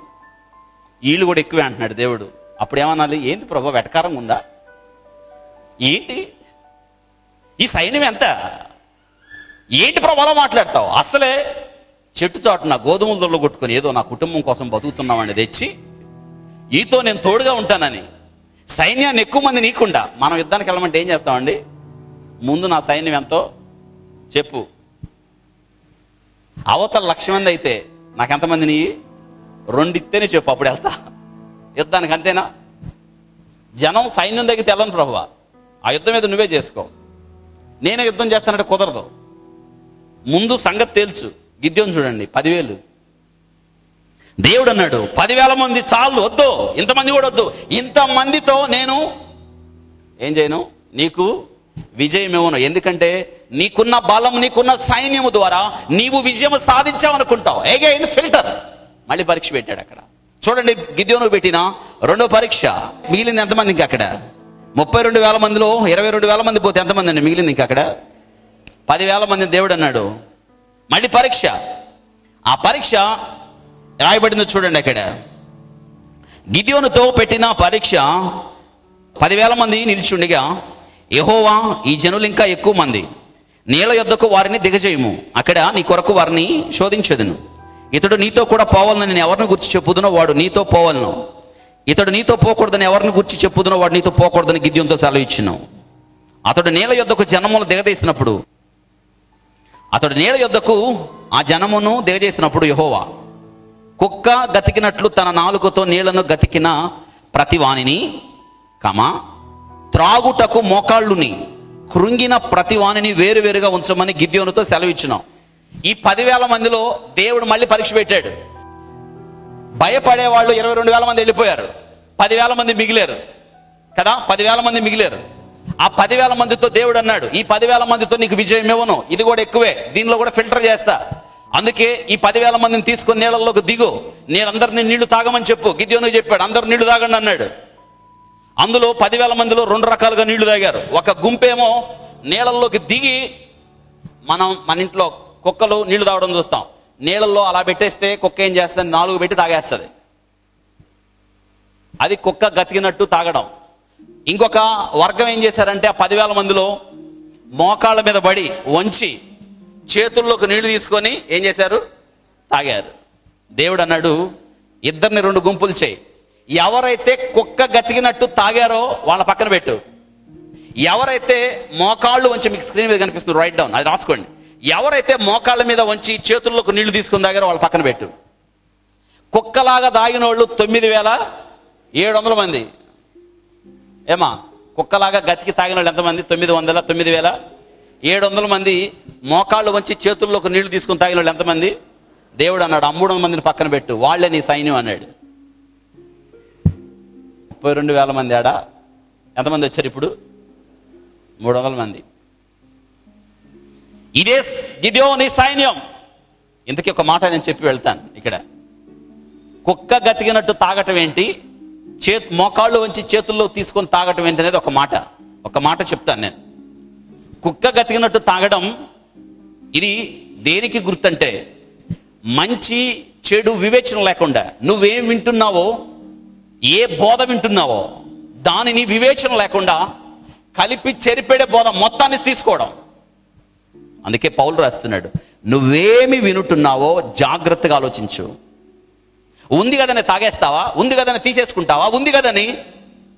వీళ్ళు కూడా ఎక్కువే అంటున్నాడు దేవుడు. అప్పుడు ఏమనాలి? ఏంటి ప్రభు వెటకారంగా ఉందా ఏంటి? ఈ సైన్యం ఎంత? ఏంటి ప్రభు అలా మాట్లాడతావు? అసలే చెట్టు చాటున గోధుమల దొరలు కొట్టుకొని ఏదో నా కుటుంబం కోసం బతుకుతున్నామని తెచ్చి ఈతో నేను తోడుగా ఉంటానని. సైన్యాన్ని ఎక్కువ మంది నీకుండా మనం యుద్ధానికి వెళ్ళమంటే ఏం చేస్తామండి? ముందు నా సైన్యం ఎంతో చెప్పు. అవతల 1,00,000 మంది అయితే నాకెంతమంది నీ 2 ఇస్తేనే చెప్పు, అప్పుడు వెళ్తా యుద్ధానికి. అంతేనా? జనం సైన్యం దగ్గర తెల్లని ప్రభువా, ఆ యుద్ధం మీద నువ్వే చేసుకో, నేనే యుద్ధం చేస్తానంటే కుదరదు. ముందు సంగతి తేల్చు. గిద్యోను చూడండి, 10,000. దేవుడు అన్నాడు 10,000 మంది చాలు, వద్దు, ఇంతమంది కూడా వద్దు, ఇంతమందితో నేను ఏం చేయను, నీకు విజయం ఇవ్వను. ఎందుకంటే నీకున్న బలం, నీకున్న సైన్యము ద్వారా నీవు విజయం సాధించావనుకుంటావు. అగైన్ ఫిల్టర్, మళ్ళీ పరీక్ష పెట్టాడు అక్కడ. చూడండి, గిద్యోను పెట్టిన 2వ పరీక్ష. మిగిలింది ఎంతమంది? ఇంకా అక్కడ 32,000 మందిలో 22,000 మంది పోతే ఎంతమంది అండి మిగిలింది? ఇంకా అక్కడ 10,000 మంది. దేవుడు అన్నాడు మళ్ళీ పరీక్ష. ఆ పరీక్ష రాయబడిందో చూడండి అక్కడ. గిద్యోనుతో పెట్టిన పరీక్ష 10,000 మంది నిలిచుండిగా, యెహోవా, ఈ జనులు ఇంకా ఎక్కువ మంది, నీళ్ళ యొద్దకు వారిని దిగజేయము, అక్కడ నీ కొరకు వారిని శోధించదును. ఇతడు నీతో కూడా పోవాలని నేను ఎవరిని గురించి చెప్పుదునో వాడు నీతో పోవాలను, ఇతడు నీతో పోకూడదని ఎవరిని గురించి చెప్పుదునో వాడు నీతో పోకూడదని గిద్యోనుతో సెలవు ఇచ్చును. అతడు నీళ్ళ యొద్దకు జనములు దిగదేసినప్పుడు, ఆ జనమును దిగజేసినప్పుడు యెహోవా కుక్క గతికినట్లు తన నాలుకతో నీళ్లను గతికిన ప్రతివానిని, త్రాగుటకు మోకాళ్ళుని కృంగిన ప్రతివానిని వేరువేరుగా ఉంచమని గిద్యోనుతో సెలవిచ్చినాం. ఈ 10,000 మందిలో దేవుడు మళ్ళీ పరీక్ష పెట్టాడు. భయపడే వాళ్ళు 22,000 మంది వెళ్ళిపోయారు, 10,000 మంది మిగిలారు కదా. 10,000 మంది మిగిలారు. ఆ 10,000 మందితో దేవుడు అన్నాడు, ఈ 10,000 మందితో నీకు విజయం ఇవ్వను, ఇది కూడా ఎక్కువే, దీనిలో కూడా ఫిల్టర్ చేస్తా. అందుకే ఈ 10,000 మందిని తీసుకొని నీళ్ళలోకి దిగు, నేను అందరినీ నీళ్లు తాగమని చెప్పు. గిద్యోనుకు చెప్పాడు, అందరూ నీళ్లు తాగండి అన్నాడు. అందులో 10,000 మందిలో 2 రకాలుగా నీళ్లు తాగారు. ఒక గుంపేమో నీళ్ళల్లోకి దిగి, మన ఇంట్లో కుక్కలు నీళ్లు తాగడం చూస్తాం, నీళ్ళల్లో అలా పెట్టేస్తే కుక్క ఏం చేస్తుంది, 4 పెట్టి తాగేస్తుంది. అది కుక్క గతికినట్టు తాగడం. ఇంకొక వర్గం ఏం చేశారంటే, ఆ 10,000 మందిలో మోకాళ్ళ మీద పడి వంచి చేతుల్లోకి నీళ్లు తీసుకొని ఏం చేశారు, తాగారు. దేవుడు అన్నాడు, ఇద్దరిని 2 గుంపులు చేయి, ఎవరైతే కుక్క గతికినట్టు తాగారో వాళ్ళ పక్కన పెట్టు, ఎవరైతే మోకాళ్ళు వంచి, మీకు స్క్రీన్ మీద కనిపిస్తుంది, రైట్ డౌన్, అది రాసుకోండి, ఎవరైతే మోకాళ్ళ మీద వంచి చేతుల్లోకి నీళ్లు తీసుకుని తాగారో వాళ్ళ పక్కన పెట్టు. కుక్కలాగా తాగిన వాళ్ళు 9,700 మంది. ఏమా, కుక్కలాగా గతికి తాగిన వాళ్ళు ఎంతమంది? 9,700 మంది. మోకాళ్ళు వంచి చేతుల్లోకి నీళ్లు తీసుకుని తాగిన వాళ్ళు ఎంతమంది? దేవుడు అన్నాడు 300 మందిని పక్కన పెట్టు, వాళ్లే నీ సైన్యం అన్నాడు. 32,000 మంది ఆడ ఎంతమంది వచ్చారు ఇప్పుడు? 300 మంది. ఇదే గిద్యోని సైన్యం. ఇంతకీ ఒక మాట నేను చెప్పి వెళ్తాను. ఇక్కడ కుక్క గతికినట్టు తాగటం ఏంటి, మోకాళ్ళు వంచి చేతుల్లో తీసుకొని తాగటం ఏంటి అనేది ఒక మాట చెప్తాను నేను. కుక్క గతికినట్టు తాగడం ఇది దేనికి గుర్తంటే, మంచి చెడు వివేచన లేకుండా నువ్వేం వింటున్నావో, ఏ బోధ వింటున్నావో దానిని వివేచన లేకుండా కలిపి చెరిపేడే బోధ మొత్తాన్ని తీసుకోవడం. అందుకే పౌలు రాస్తున్నాడు, నువ్వేమి వినుతున్నావో జాగ్రత్తగా ఆలోచించు. ఉంది కదని తాగేస్తావా, ఉంది కదని తీసేసుకుంటావా, ఉంది కదని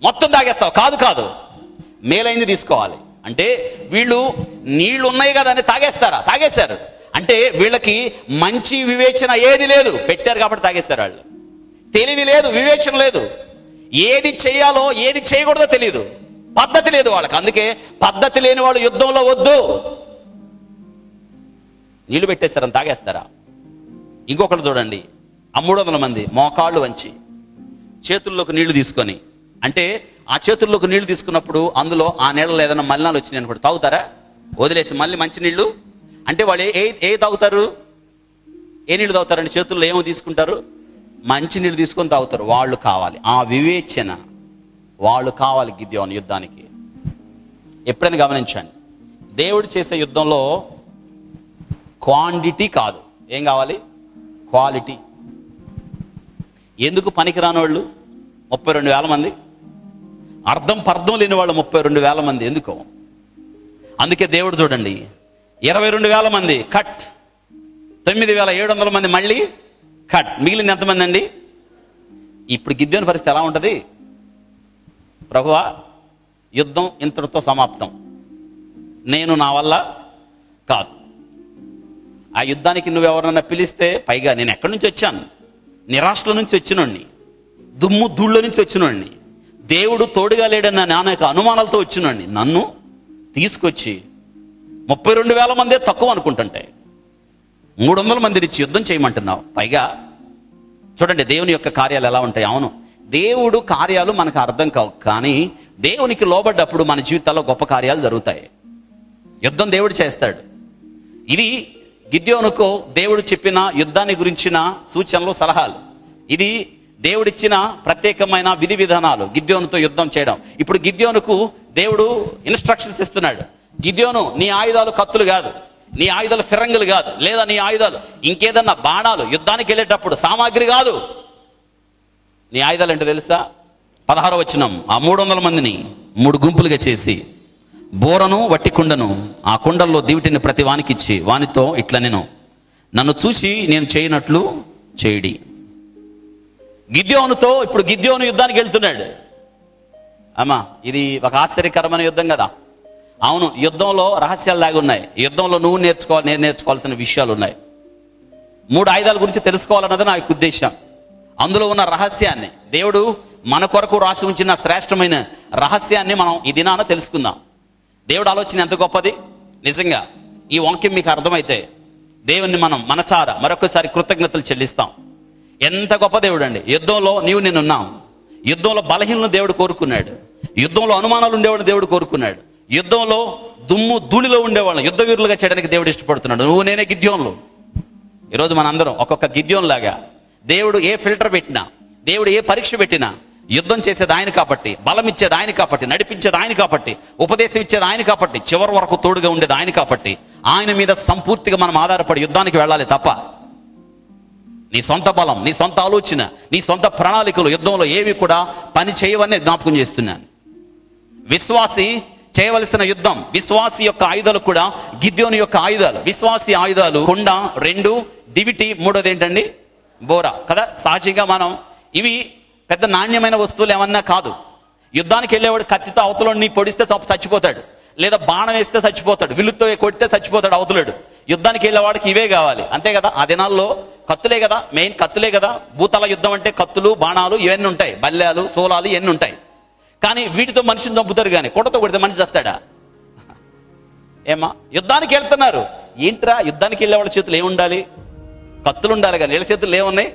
మొత్తం తాగేస్తావా? కాదు, మేలైంది తీసుకోవాలి. అంటే వీళ్ళు నీళ్లు ఉన్నాయి కదా అని తాగేశారు అంటే వీళ్ళకి మంచి వివేచన ఏది లేదు, పెట్టారు కాబట్టి తాగేస్తారు. వాళ్ళు తెలివి లేదు, వివేచన లేదు, ఏది చేయాలో ఏది చేయకూడదో తెలియదు, పద్ధతి లేదు వాళ్ళకి. అందుకే పద్ధతి లేని వాళ్ళు యుద్ధంలో వద్దు. నీళ్లు పెట్టేస్తారని తాగేస్తారా? ఇంకొకరు చూడండి, 300 మంది మోకాళ్ళు వంచి చేతుల్లోకి నీళ్లు తీసుకొని, అంటే ఆ చేతుల్లోకి నీళ్లు తీసుకున్నప్పుడు అందులో ఆ నీళ్ళలో ఏదైనా మలినాలు వచ్చినాయి అనుకోండి, తాగుతారా? వదిలేసి మళ్ళీ మంచి నీళ్లు. అంటే వాళ్ళు ఏ తాగుతారు, ఏ నీళ్లు తాగుతారండి? చేతుల్లో ఏమో తీసుకుంటారు, మంచి నీళ్లు తీసుకొని తాగుతారు. వాళ్ళు కావాలి, ఆ వివేచన వాళ్ళు కావాలి గిద్యోను యుద్ధానికి. ఎప్పుడైనా గమనించండి, దేవుడు చేసే యుద్ధంలో క్వాంటిటీ కాదు, ఏం కావాలి? క్వాలిటీ. ఎందుకు పనికిరాని వాళ్ళు 32,000 మంది, పర్థం లేని వాళ్ళు 32,000 మంది ఎందుకు? అందుకే దేవుడు చూడండి, 22,000 మంది కట్, 9,700 మంది మళ్ళీ కట్, మిగిలింది ఎంతమంది అండి? ఇప్పుడు గిద్యోని పరిస్థితి ఎలా ఉంటుంది? ప్రభువా, యుద్ధం ఇంతటితో సమాప్తం, నేను నా వల్ల కాదు. ఆ యుద్ధానికి నువ్వెవరన్నా పిలిస్తే, పైగా నేను ఎక్కడి నుంచి వచ్చాను? నిరాశల నుంచి వచ్చినోడిని, దుమ్ము ధూళ్ళ నుంచి వచ్చినోడిని, దేవుడు తోడుగా లేడన్న నానక అనుమానాలతో వచ్చినోడిని నన్ను తీసుకొచ్చి 32,000 మందే తక్కువ అనుకుంటుంటే 300 మంది నుంచి యుద్ధం చేయమంటున్నావు. పైగా చూడండి దేవుని యొక్క కార్యాలు ఎలా ఉంటాయి. అవును, దేవుడు కార్యాలు మనకు అర్థం కావు, కానీ దేవునికి లోబడ్డప్పుడు మన జీవితాల్లో గొప్ప కార్యాలు జరుగుతాయి. యుద్ధం దేవుడు చేస్తాడు. ఇది గిద్యోనుకు దేవుడు చెప్పిన యుద్ధాన్ని గురించిన సూచనలు, సలహాలు. ఇది దేవుడిచ్చిన ప్రత్యేకమైన విధి విధానాలు గిద్యోనుతో యుద్ధం చేయడం. ఇప్పుడు గిద్యోనుకు దేవుడు ఇన్స్ట్రక్షన్స్ ఇస్తున్నాడు. గిద్యోను, నీ ఆయుధాలు కత్తులు కాదు, నీ ఆయుధాలు ఫిరంగులు కాదు, లేదా నీ ఆయుధాలు ఇంకేదన్నా బాణాలు, యుద్ధానికి వెళ్ళేటప్పుడు సామాగ్రి కాదు. నీ ఆయుధాలు ఏంటో తెలుసా? 16వ వచనం, ఆ 300 మందిని 3 గుంపులుగా చేసి బోరను వట్టి కుండను, ఆ కుండల్లో దివిటిని ప్రతి వానికిచ్చి వానితో ఇట్లా, నేను నన్ను చూసి నేను చేయనట్లు చేయడి. గిద్యోనుతో ఇప్పుడు గిద్యోను యుద్ధానికి వెళ్తున్నాడు. అమ్మా, ఇది ఒక ఆశ్చర్యకరమైన యుద్ధం కదా. అవును, యుద్ధంలో రహస్యాలు లాగా ఉన్నాయి. యుద్ధంలో నువ్వు నేను నేర్చుకోవాల్సిన విషయాలు ఉన్నాయి. 3 ఆయుధాల గురించి తెలుసుకోవాలన్నది నా యొక్క ఉద్దేశం. అందులో ఉన్న రహస్యాన్ని, దేవుడు మన కొరకు రాసి ఉంచిన శ్రేష్టమైన రహస్యాన్ని మనం ఈ దినాన తెలుసుకుందాం. దేవుడు ఆలోచన ఎంత గొప్పది. నిజంగా ఈ వాక్యం మీకు అర్థమైతే దేవుణ్ణి మనం మనసారా మరొకసారి కృతజ్ఞతలు చెల్లిస్తాం. ఎంత గొప్ప దేవుడు అండి. యుద్ధంలో నేనున్నాం. యుద్ధంలో బలహీనలను దేవుడు కోరుకున్నాడు. యుద్ధంలో అనుమానాలు ఉండేవాళ్ళని దేవుడు కోరుకున్నాడు. యుద్ధంలో దుమ్ము ధూళిలో ఉండేవాళ్ళని యుద్ధ వీరులుగా చేయడానికి దేవుడు ఇష్టపడుతున్నాడు. నువ్వు నేనే గిద్యోన్లు. ఈరోజు మనందరం ఒక్కొక్క గిద్యోన్ లాగా, దేవుడు ఏ ఫిల్టర్ పెట్టినా, దేవుడు ఏ పరీక్ష పెట్టినా, యుద్ధం చేసేది ఆయన కాబట్టి, బలం ఇచ్చేది ఆయన కాబట్టి, నడిపించేది ఆయన కాబట్టి, ఉపదేశం ఇచ్చేది ఆయన కాబట్టి, చివరి వరకు తోడుగా ఉండేది ఆయన కాబట్టి, ఆయన మీద సంపూర్తిగా మనం ఆధారపడి యుద్ధానికి వెళ్ళాలి తప్ప నీ సొంత బలం, నీ సొంత ఆలోచన, నీ సొంత ప్రణాళికలు యుద్ధంలో ఏవి కూడా పని చేయవని జ్ఞాపకం చేస్తున్నాను. విశ్వాసి చేయవలసిన యుద్ధం, విశ్వాసి యొక్క ఆయుధాలు కూడా గిద్యోని యొక్క ఆయుధాలు. విశ్వాసి ఆయుధాలు కుండ 2, దివిటి 3, ఏంటండి? బోరా కదా. సహజంగా మనం ఇవి పెద్ద నాణ్యమైన వస్తువులు ఏమన్నా కాదు. యుద్ధానికి వెళ్ళేవాడు కత్తితో అవతలని పొడిస్తే చచ్చిపోతాడు, లేదా బాణం వేస్తే చచ్చిపోతాడు, విల్లుతో కొడితే చచ్చిపోతాడు అవతలేడు. యుద్ధానికి వెళ్ళేవాడికి ఇవే కావాలి, అంతే కదా. ఆ దినాల్లో కత్తులే కదా, మెయిన్ కత్తులే కదా. భూతల యుద్ధం అంటే కత్తులు, బాణాలు ఇవన్నీ ఉంటాయి, బల్లాలు, సోలాలు ఇవన్నీ ఉంటాయి. కానీ వీటితో మనిషిని చంపుతారు, కానీ కొట్టతో కొడితే మనిషి చేస్తాడా? ఏమా, యుద్ధానికి వెళ్తున్నారు. ఏంట్రా, యుద్ధానికి వెళ్ళే వాళ్ళ చేతులు ఏముండాలి? కత్తులు ఉండాలి, కానీ వీళ్ళ చేతులు ఏమున్నాయి?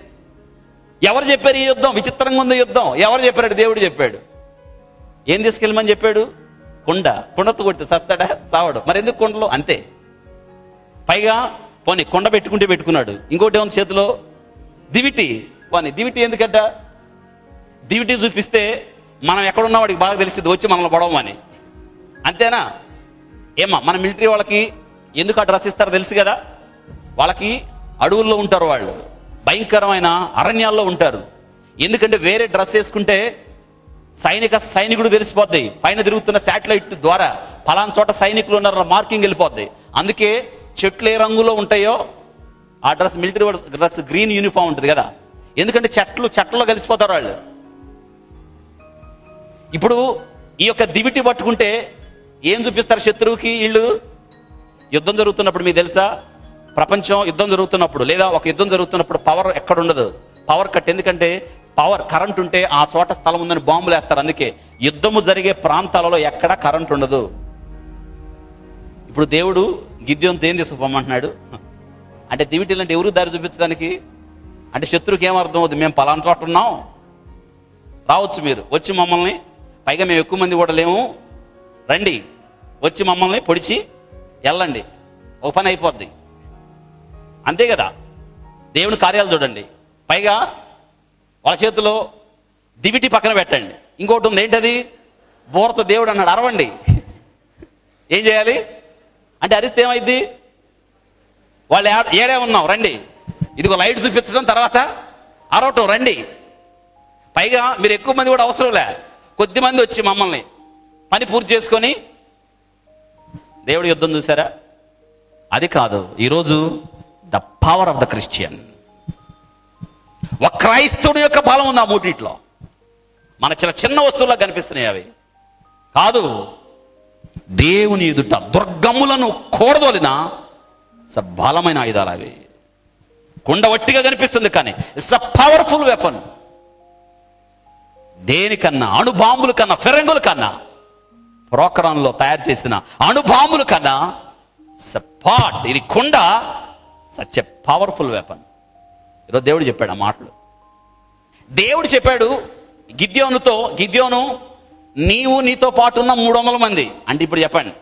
ఎవరు చెప్పారు ఈ యుద్ధం? విచిత్రంగా ఉంది యుద్ధం. ఎవరు చెప్పాడు? దేవుడు చెప్పాడు. ఏం తీసుకెళ్ళమని చెప్పాడు? కుండతో కొడితే చస్తాడా? చావడు. మరి ఎందుకు కుండలో? అంతే. పైగా పోనీ కొండ పెట్టుకున్నాడు. ఇంకోటి ఏమన్నా చేతిలో? దివిటి. పోనీ దివిటి ఎందుకట? దివిటి చూపిస్తే మనం ఎక్కడున్నా వాడికి బాగా తెలిసింది, వచ్చి మనల్ని పడవమని. అంతేనా? ఏమా, మన మిలిటరీ వాళ్ళకి ఎందుకు ఆ డ్రెస్ ఇస్తారో తెలుసు కదా. వాళ్ళకి అడవుల్లో ఉంటారు, వాళ్ళు భయంకరమైన అరణ్యాల్లో ఉంటారు. ఎందుకంటే వేరే డ్రెస్ వేసుకుంటే సైనికుడు తెలిసిపోద్ది. పైన తిరుగుతున్న శాటిలైట్ ద్వారా పలానా చోట సైనికులు ఉన్నారన్న మార్కింగ్ వెళ్ళిపోద్ది. అందుకే చెట్లు ఏ రంగులో ఉంటాయో ఆ dress, military dress green uniform ఉంటుంది కదా. ఎందుకంటే చెట్లలో కలిసిపోతారు వాళ్ళు. ఇప్పుడు ఈ యొక్క దివిటి పట్టుకుంటే ఏం చూపిస్తారు శత్రువుకి? వీళ్ళు యుద్ధం జరుగుతున్నప్పుడు మీకు తెలుసా, ప్రపంచం యుద్ధం జరుగుతున్నప్పుడు లేదా ఒక యుద్ధం జరుగుతున్నప్పుడు పవర్ ఎక్కడ ఉండదు, పవర్ కట్. ఎందుకంటే పవర్ కరెంట్ ఉంటే ఆ చోట స్థలం ఉందని బాంబులు వేస్తారు. అందుకే యుద్ధము జరిగే ప్రాంతాలలో ఎక్కడ కరెంట్ ఉండదు. ఇప్పుడు దేవుడు గిద్యోనుతో ఏం తీసుకుపోమంటున్నాడు అంటే, దివిటీలు అంటే ఎవరు దారి చూపించడానికి? అంటే శత్రువుకి ఏమర్థం అవుతుంది? మేము పలానా చోట ఉన్నాం, రావచ్చు మీరు, వచ్చి మమ్మల్ని, పైగా మేము ఎక్కువ మంది కూడా లేము, రండి, వచ్చి మమ్మల్ని పొడిచి వెళ్ళండి, ఒక పని అయిపోద్ది. అంతే కదా. దేవుని కార్యాలు చూడండి. పైగా వాళ్ళ చేతిలో దివిటి పక్కన పెట్టండి. ఇంకోటి ఉంది, ఏంటది? బోరతో దేవుడు అన్నాడు అరవండి. ఏం చేయాలి అంటే, అరిస్తే ఏమైంది? వాళ్ళు ఏడే ఉన్నాం రండి, ఇదిగో లైట్ చూపించడం, తర్వాత అరవటం, రండి. పైగా మీరు ఎక్కువ మంది కూడా అవసరంలే, కొద్ది మంది వచ్చి మమ్మల్ని పని పూర్తి చేసుకొని. దేవుడి యుద్ధం చూసారా? అది కాదు ఈరోజు the power of the Christian. ఒక క్రైస్తవుడి యొక్క బలం ఉంది ఆ మూటిట్లో. మన చాలా చిన్న వస్తువులా కనిపిస్తున్నాయి అవి కాదు. దేవుని ఎదుట దుర్గములను కూడదోలిన బలమైన ఆయుధాలు అవి. కుండ వట్టిగా కనిపిస్తుంది కానీ ఇట్స్ అ పవర్ఫుల్ వెపన్. దేనికన్నా, అణుబాంబుల కన్నా, ఫిరంగుల కన్నా, ప్రోకరాన్లో తయారు చేసిన అణుబాంబుల కన్నా పాట్ ఇది కుండ సచ్ ఎ పవర్ఫుల్ వెపన్. ఈరోజు దేవుడు చెప్పాడు ఆ మాటలు. దేవుడు చెప్పాడు గిద్యోనుతో, గిద్యోను నీవు నీతో పాటు ఉన్న 300 మంది. అంటే ఇప్పుడు చెప్పండి,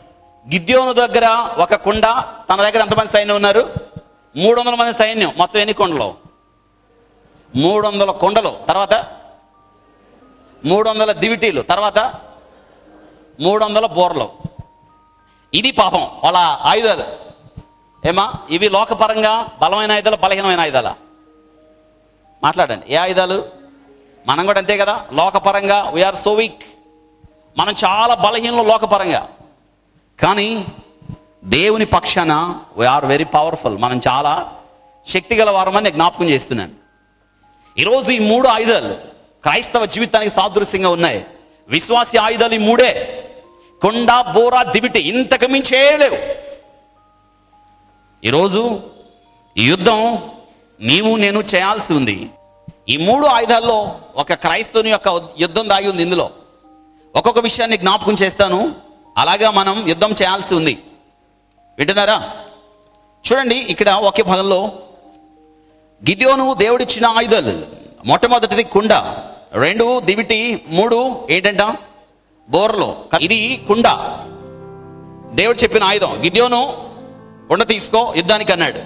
గిద్యోను దగ్గర ఒక కుండ, తన దగ్గర ఎంతమంది సైన్యం ఉన్నారు? 300 మంది సైన్యం. మొత్తం ఎన్ని కుండలు? 300 కుండలు. తర్వాత 300 దివిటీలు. తర్వాత 300 బోర్లు. ఇది పాపం వాళ్ళ ఆయుధాలు. ఏమా ఇవి లోకపరంగా బలమైన ఆయుధాలు, బలహీనమైన ఆయుధాలా? మాట్లాడండి. ఏ ఆయుధాలు? మనం కూడా అంతే కదా. లోకపరంగా వీఆర్ సో వీక్, మనం చాలా బలహీనలు లోకపరంగా. కానీ దేవుని పక్షాన వీఆర్ వెరీ పవర్ఫుల్, మనం చాలా శక్తి గల వారమని జ్ఞాపకం చేస్తున్నాను. ఈరోజు ఈ 3 ఆయుధాలు క్రైస్తవ జీవితానికి సాదృశ్యంగా ఉన్నాయి. విశ్వాసి ఆయుధాలు ఈ 3. కొండ, బోర, దివిటి. ఇంతకు మించి లేవు. ఈరోజు ఈ యుద్ధం నీవు నేను చేయాల్సి ఉంది. ఈ 3 ఆయుధాల్లో ఒక క్రైస్తవుని యొక్క యుద్ధం దాగి ఉంది. ఇందులో ఒక్కొక్క విషయాన్ని జ్ఞాపకం చేస్తాను. అలాగా మనం యుద్ధం చేయాల్సి ఉంది. వింటున్నారా? చూడండి, ఇక్కడ ఒకే భాగంలో గిద్యోను దేవుడిచ్చిన ఆయుధాలు. మొట్టమొదటిది కుండ, 2 దివిటి, 3 ఏంటంట? బోర్లు. ఇది కుండ, దేవుడు చెప్పిన ఆయుధం. గిద్యోను కుండ తీసుకో యుద్ధానికి అన్నాడు.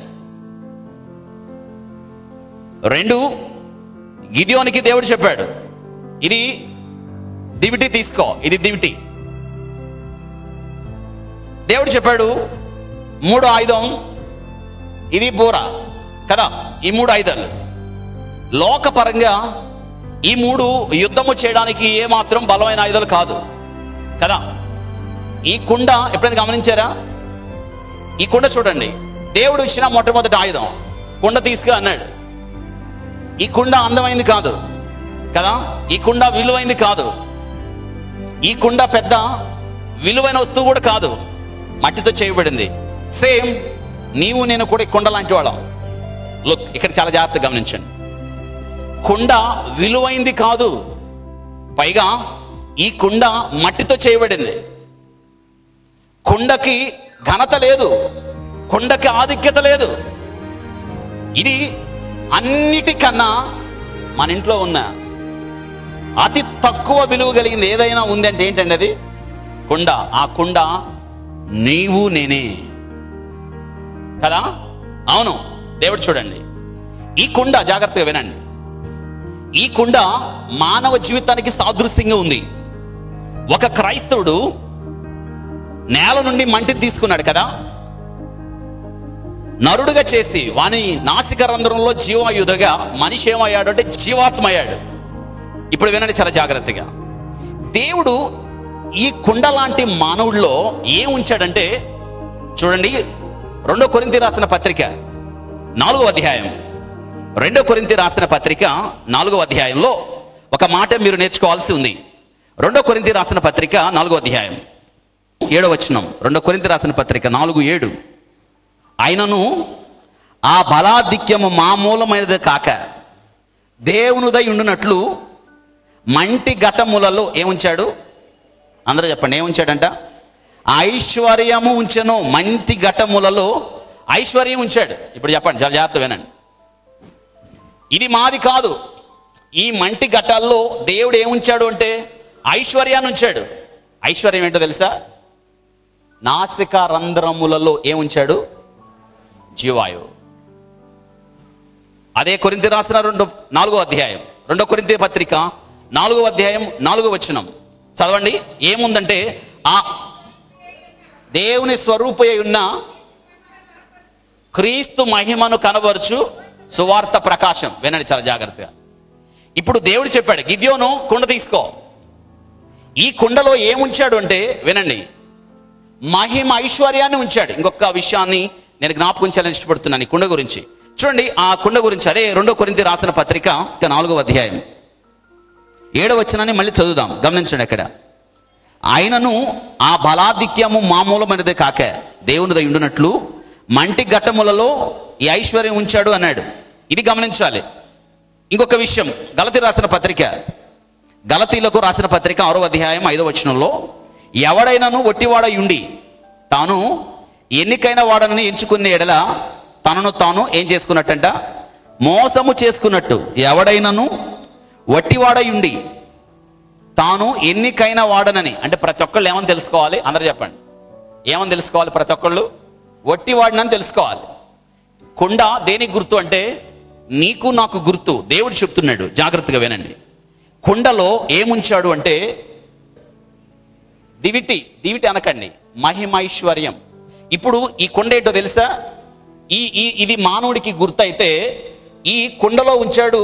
2 గిద్యోనికి దేవుడు చెప్పాడు ఇది దివిటి తీసుకో, ఇది దివిటి. దేవుడు చెప్పాడు 3 ఆయుధం, ఇది బోర కదా. ఈ 3 ఆయుధాలు లోకపరంగా ఈ 3 యుద్ధము చేయడానికి ఏ మాత్రం బలమైన ఆయుధాలు కాదు కదా. ఈ కుండ ఎప్పుడైనా గమనించారా? ఈ కుండ చూడండి, దేవుడు ఇచ్చిన మొట్టమొదటి ఆయుధం. కుండ తీసుకు అన్నాడు. ఈ కుండ అందమైంది కాదు కదా, ఈ కుండ విలువైంది కాదు, ఈ కుండ పెద్ద విలువైన వస్తువు కూడా కాదు, మట్టితో చేయబడింది. సేమ్ నీవు నేను కూడా ఈ కుండ లాంటి వాళ్ళం. లుక్, ఇక్కడ చాలా జాగ్రత్తగా గమనించండి. కుండ విలువైంది కాదు, పైగా ఈ కుండ మట్టితో చేయబడింది. కుండకి ఘనత లేదు, కుండకి ఆధిక్యత లేదు. ఇది అన్నిటికన్నా మన ఇంట్లో ఉన్న అతి తక్కువ విలువ కలిగింది ఏదైనా ఉంది అంటే ఏంటండి? అది కుండ. ఆ కుండ నీవు నేనే కదా. అవును, దేవుడు చూడండి, ఈ కుండ జాగ్రత్తగా వినండి. ఈ కుండ మానవ జీవితానికి సాదృశ్యంగా ఉంది. ఒక క్రైస్తవుడు నేల నుండి మంటిని తీసుకున్నాడు కదా, నరుడుగా చేసి వాని నాసిక రంధ్రంలో జీవాయుధగా మనిషి ఏమయ్యాడు అంటే జీవాత్మ అయ్యాడు. ఇప్పుడు వినండి చాలా జాగ్రత్తగా. దేవుడు ఈ కుండ లాంటి మానవుల్లో ఏం ఉంచాడంటే చూడండి, 2 కొరింథీ రాసిన పత్రిక 4వ అధ్యాయం, 2 కొరింథీ రాసిన పత్రిక 4వ అధ్యాయంలో ఒక మాట మీరు నేర్చుకోవాల్సి ఉంది. 2 కొరింథీ రాసిన పత్రిక 4వ అధ్యాయం 7వ వచనం. 2 కొరింథీ రాసిన పత్రిక 4:7. అయినను ఆ బలాధిక్యము మామూలమైనది కాక దేవునిదై ఉండునట్లు మంటి ఘటములలో ఏముంచాడు? అందరూ చెప్పండి, ఏముంచాడంట? ఐశ్వర్యము ఉంచెను. మంటి ఘటములలో ఐశ్వర్యం ఉంచాడు. ఇప్పుడు చెప్పండి, చాలా జాగ్రత్త వినండి. ఇది మాది కాదు. ఈ మంటి ఘటాల్లో దేవుడు ఏముంచాడు అంటే ఐశ్వర్యాన్ని ఉంచాడు. ఐశ్వర్యం ఏంటో తెలుసా? నాసిక రంధ్రములలో ఏముంచాడు? జీవాయువు. అదే కొరింథీ రాసిన 4వ అధ్యాయం, 2 కొరింథీ పత్రిక 4వ అధ్యాయం 4వ వచనం చదవండి. ఏముందంటే ఆ దేవుని స్వరూపై ఉన్న క్రీస్తు మహిమను కనబరుచు సువార్త ప్రకాశం. వినండి చాలా జాగ్రత్తగా. ఇప్పుడు దేవుడు చెప్పాడు, గిద్యోను కుండ తీసుకో. ఈ కుండలో ఏముంచాడు అంటే వినండి, మహిమ ఐశ్వర్యాన్ని ఉంచాడు. ఇంకొక విషయాన్ని నేను జ్ఞాపకం చేయాలని ఇష్టపడుతున్నాను ఈ కుండ గురించి. చూడండి ఆ కుండ గురించి. అదే 2 కొరింథీ రాసిన పత్రిక 4వ అధ్యాయం 7వ వచనాన్ని మళ్ళీ చదువుదాం. గమనించండి అక్కడ. ఆయనను ఆ బలాధిక్యము మామూలమైనదే కాక దేవునిదై ఉండునట్లు మంటి ఘట్టములలో ఈ ఐశ్వర్యం ఉంచాడు అన్నాడు. ఇది గమనించాలి. ఇంకొక విషయం, గలతీలకు రాసిన పత్రిక 6వ అధ్యాయం 5వ వచనంలో, ఎవడైనాను ఒట్టివాడై ఉండి తాను ఎన్నికైన వాడనని ఎంచుకునే ఎడల తనను తాను ఏం చేసుకున్నట్టంట? మోసము చేసుకున్నట్టు. ఎవడైనాను ఒట్టివాడై ఉండి తాను ఎన్నికైన వాడనని అంటే ప్రతి ఒక్కళ్ళు ఏమని తెలుసుకోవాలి? అందరూ చెప్పండి, ఏమని తెలుసుకోవాలి? ప్రతి ఒక్కళ్ళు ఒట్టివాడినని తెలుసుకోవాలి. కుండ దేనికి గుర్తు అంటే నీకు నాకు గుర్తు. దేవుడు చెప్తున్నాడు, జాగ్రత్తగా వినండి. కుండలో ఏముంచాడు అంటే దివిటి అనకండి, మహిమైశ్వర్యం. ఇప్పుడు ఈ కుండ ఏంటో తెలుసా? ఇది మానవుడికి గుర్తు అయితే ఈ కుండలో ఉంచాడు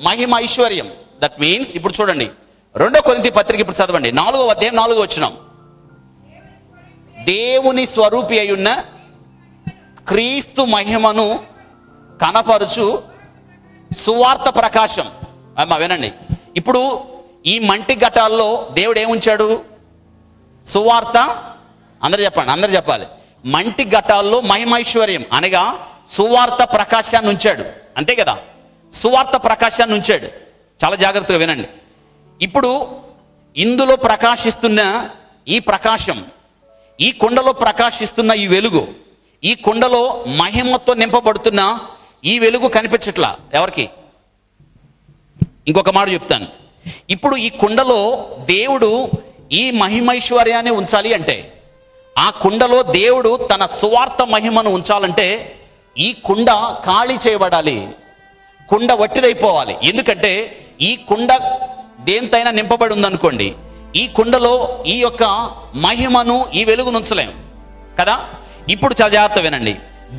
మహిమైశ్వర్యం. దట్ మీన్స్ ఇప్పుడు చూడండి 2 కొరింథీ పత్రిక ఇప్పుడు చదవండి, 4వ అధ్యాయం 4వ వచనం. దేవుని స్వరూపి అయి ఉన్న క్రీస్తు మహిమను కనపరుచు సువార్త ప్రకాశం. అమ్మా వినండి, ఇప్పుడు ఈ మంటి ఘటాల్లో దేవుడు ఏముంచాడు? సువార్త. అందరు చెప్పండి, అందరు చెప్పాలి. మంటి ఘటాల్లో మహిమైశ్వర్యం అనగా సువార్త ప్రకాశాన్ని ఉంచాడు. అంతే కదా, సువార్త ప్రకాశాన్ని ఉంచాడు. చాలా జాగ్రత్తగా వినండి. ఇప్పుడు ఇందులో ప్రకాశిస్తున్న ఈ ప్రకాశం, ఈ కుండలో ప్రకాశిస్తున్న ఈ వెలుగు, ఈ కుండలో మహిమతో నింపబడుతున్న ఈ వెలుగు కనిపించట్లా ఎవరికి? ఇంకొక మాట చెప్తాను. ఇప్పుడు ఈ కుండలో దేవుడు ఈ మహిమైశ్వర్యాన్ని ఉంచాలి అంటే, ఆ కుండలో దేవుడు తన సువార్త మహిమను ఉంచాలంటే ఈ కుండ ఖాళీ చేయబడాలి, కుండ వట్టిదైపోవాలి. ఎందుకంటే ఈ కుండ దేంతైనా నింపబడి ఉందనుకోండి, ఈ కుండలో ఈ యొక్క మహిమను ఈ వెలుగును ఉంచలేం కదా. ఇప్పుడు చాలా జాగ్రత్త వినండి.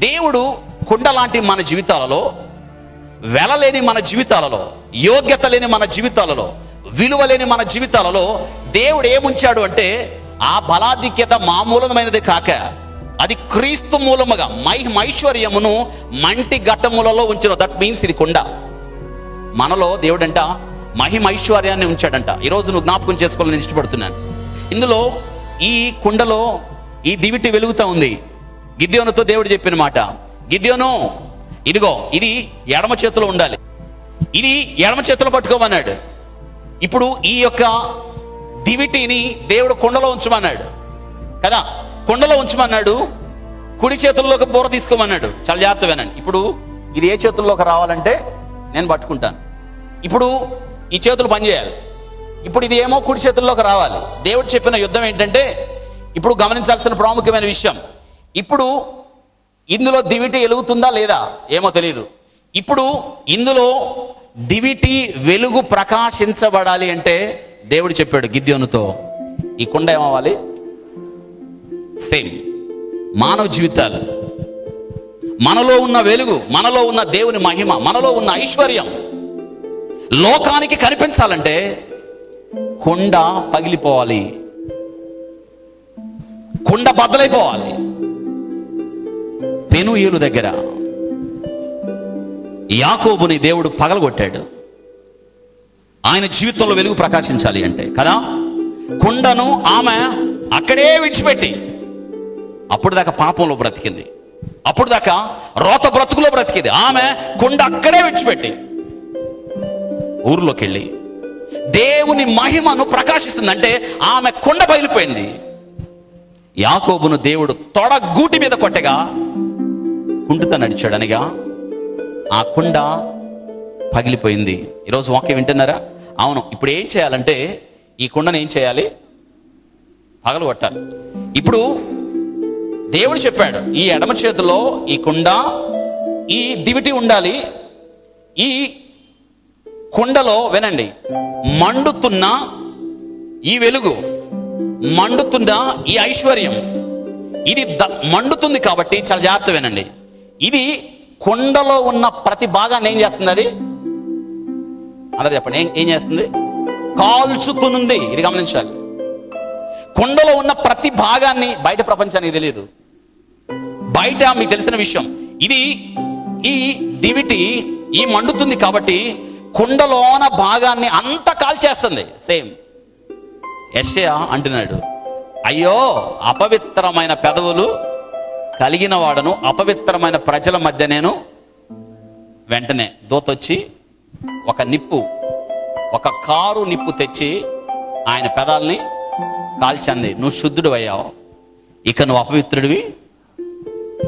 దేవుడు కుండ లాంటి మన జీవితాలలో, వెలలేని మన జీవితాలలో, యోగ్యత లేని మన జీవితాలలో, విలువ లేని మన జీవితాలలో దేవుడు ఏముంచాడు అంటే ఆ బలాధిక్యత మామూలమైనది కాక అది క్రీస్తు మూలముగా మహిమైశ్వర్యమును మంటి ఘట్టములలో ఉంచిన. దట్ మీన్స్ ఇది కుండ. మనలో దేవుడంట మహిమైశ్వర్యాన్ని ఉంచాడంట. ఈరోజు నువ్వు జ్ఞాపకం చేసుకోవాలని ఇష్టపడుతున్నాను. ఇందులో ఈ కుండలో ఈ దివిటి వెలుగుతూ ఉంది. గిద్యోనుతో దేవుడు చెప్పిన మాట, గిద్యోను ఇదిగో ఇది ఎడమ చేతిలో ఉండాలి, ఇది ఎడమ చేతిలో పట్టుకోమన్నాడు. ఇప్పుడు ఈ యొక్క దివిటిని దేవుడు కుండలో ఉంచమన్నాడు కదా, కుండలో ఉంచమన్నాడు. కుడి చేతుల్లోకి బోర తీసుకోమన్నాడు. చాలా జాగ్రత్త వినండి. ఇప్పుడు ఇది ఏ చేతుల్లోకి రావాలంటే నేను పట్టుకుంటాను. ఇప్పుడు ఈ చేతులు పనిచేయాలి. ఇప్పుడు ఇది ఏమో కుడి చేతుల్లోకి రావాలి. దేవుడు చెప్పిన యుద్ధం ఏంటంటే, ఇప్పుడు గమనించాల్సిన ప్రాముఖ్యమైన విషయం, ఇప్పుడు ఇందులో దివిటి వెలుగుతుందా లేదా ఏమో తెలియదు. ఇప్పుడు ఇందులో దివిటి వెలుగు ప్రకాశించబడాలి అంటే దేవుడు చెప్పాడు గిద్యోనుతో, ఈ కుండ ఏమవ్వాలి? సేమ్ మానవ జీవితాలు, మనలో ఉన్న వెలుగు, మనలో ఉన్న దేవుని మహిమ, మనలో ఉన్న ఐశ్వర్యం లోకానికి కనిపించాలంటే కుండ పగిలిపోవాలి, కుండ బద్దలైపోవాలి. పెనుయేలు దగ్గర యాకోబుని దేవుడు పగలగొట్టాడు. ఆయన జీవితంలో వెలుగు ప్రకాశించాలి అంటే కదా, కుండను ఆమె అక్కడే విడిచిపెట్టి, అప్పుడు దాకా పాపంలో బ్రతికింది, అప్పుడు దాకా రోత బ్రతుకులో బ్రతికింది. ఆమె కుండ అక్కడే విడిచిపెట్టి ఊర్లోకి వెళ్ళి దేవుని మహిమను ప్రకాశిస్తుందంటే ఆమె కుండ బయలుపోయింది. యాకోబును దేవుడు తొడగూటి మీద కొట్టగా కుంటుతా నడిచాడు అనగా ఆ కుండ పగిలిపోయింది. ఈరోజు వాక్యం వింటున్నారా? అవును. ఇప్పుడు ఏం చేయాలంటే ఈ కుండను ఏం చేయాలి? పగలగొట్టాలి. ఇప్పుడు దేవుడు చెప్పాడు, ఈ ఎడమ చేతిలో ఈ కుండ, ఈ దివిటి ఉండాలి. ఈ కుండలో వినండి, మండుతున్న ఈ వెలుగు, మండుతున్న ఈ ఐశ్వర్యం, ఇది మండుతుంది కాబట్టి చాలా జాగ్రత్త వినండి. ఇది కుండలో ఉన్న ప్రతి భాగాన్ని ఏం చేస్తుంది? అది అందరూ చెప్పండి, ఏం చేస్తుంది? కాల్చుతుంది. ఇది గమనించాలి. కుండలో ఉన్న ప్రతి భాగాన్ని బయట ప్రపంచానికి తెలియదు. బయట మీకు తెలిసిన విషయం, ఇది ఈ దివిటి ఈ మండుతుంది కాబట్టి కుండలోన భాగాన్ని అంతా కాల్చేస్తుంది. సేమ్ యెషయా అంటున్నాడు, అయ్యో అపవిత్రమైన పెదవులు కలిగిన వాడను, అపవిత్రమైన ప్రజల మధ్య నేను. వెంటనే దూతొచ్చి ఒక కారు నిప్పు తెచ్చి ఆయన పెదాల్ని కాల్చింది. నువ్వు శుద్ధుడు అయ్యావు, ఇక నువ్వు అపవిత్రుడివి,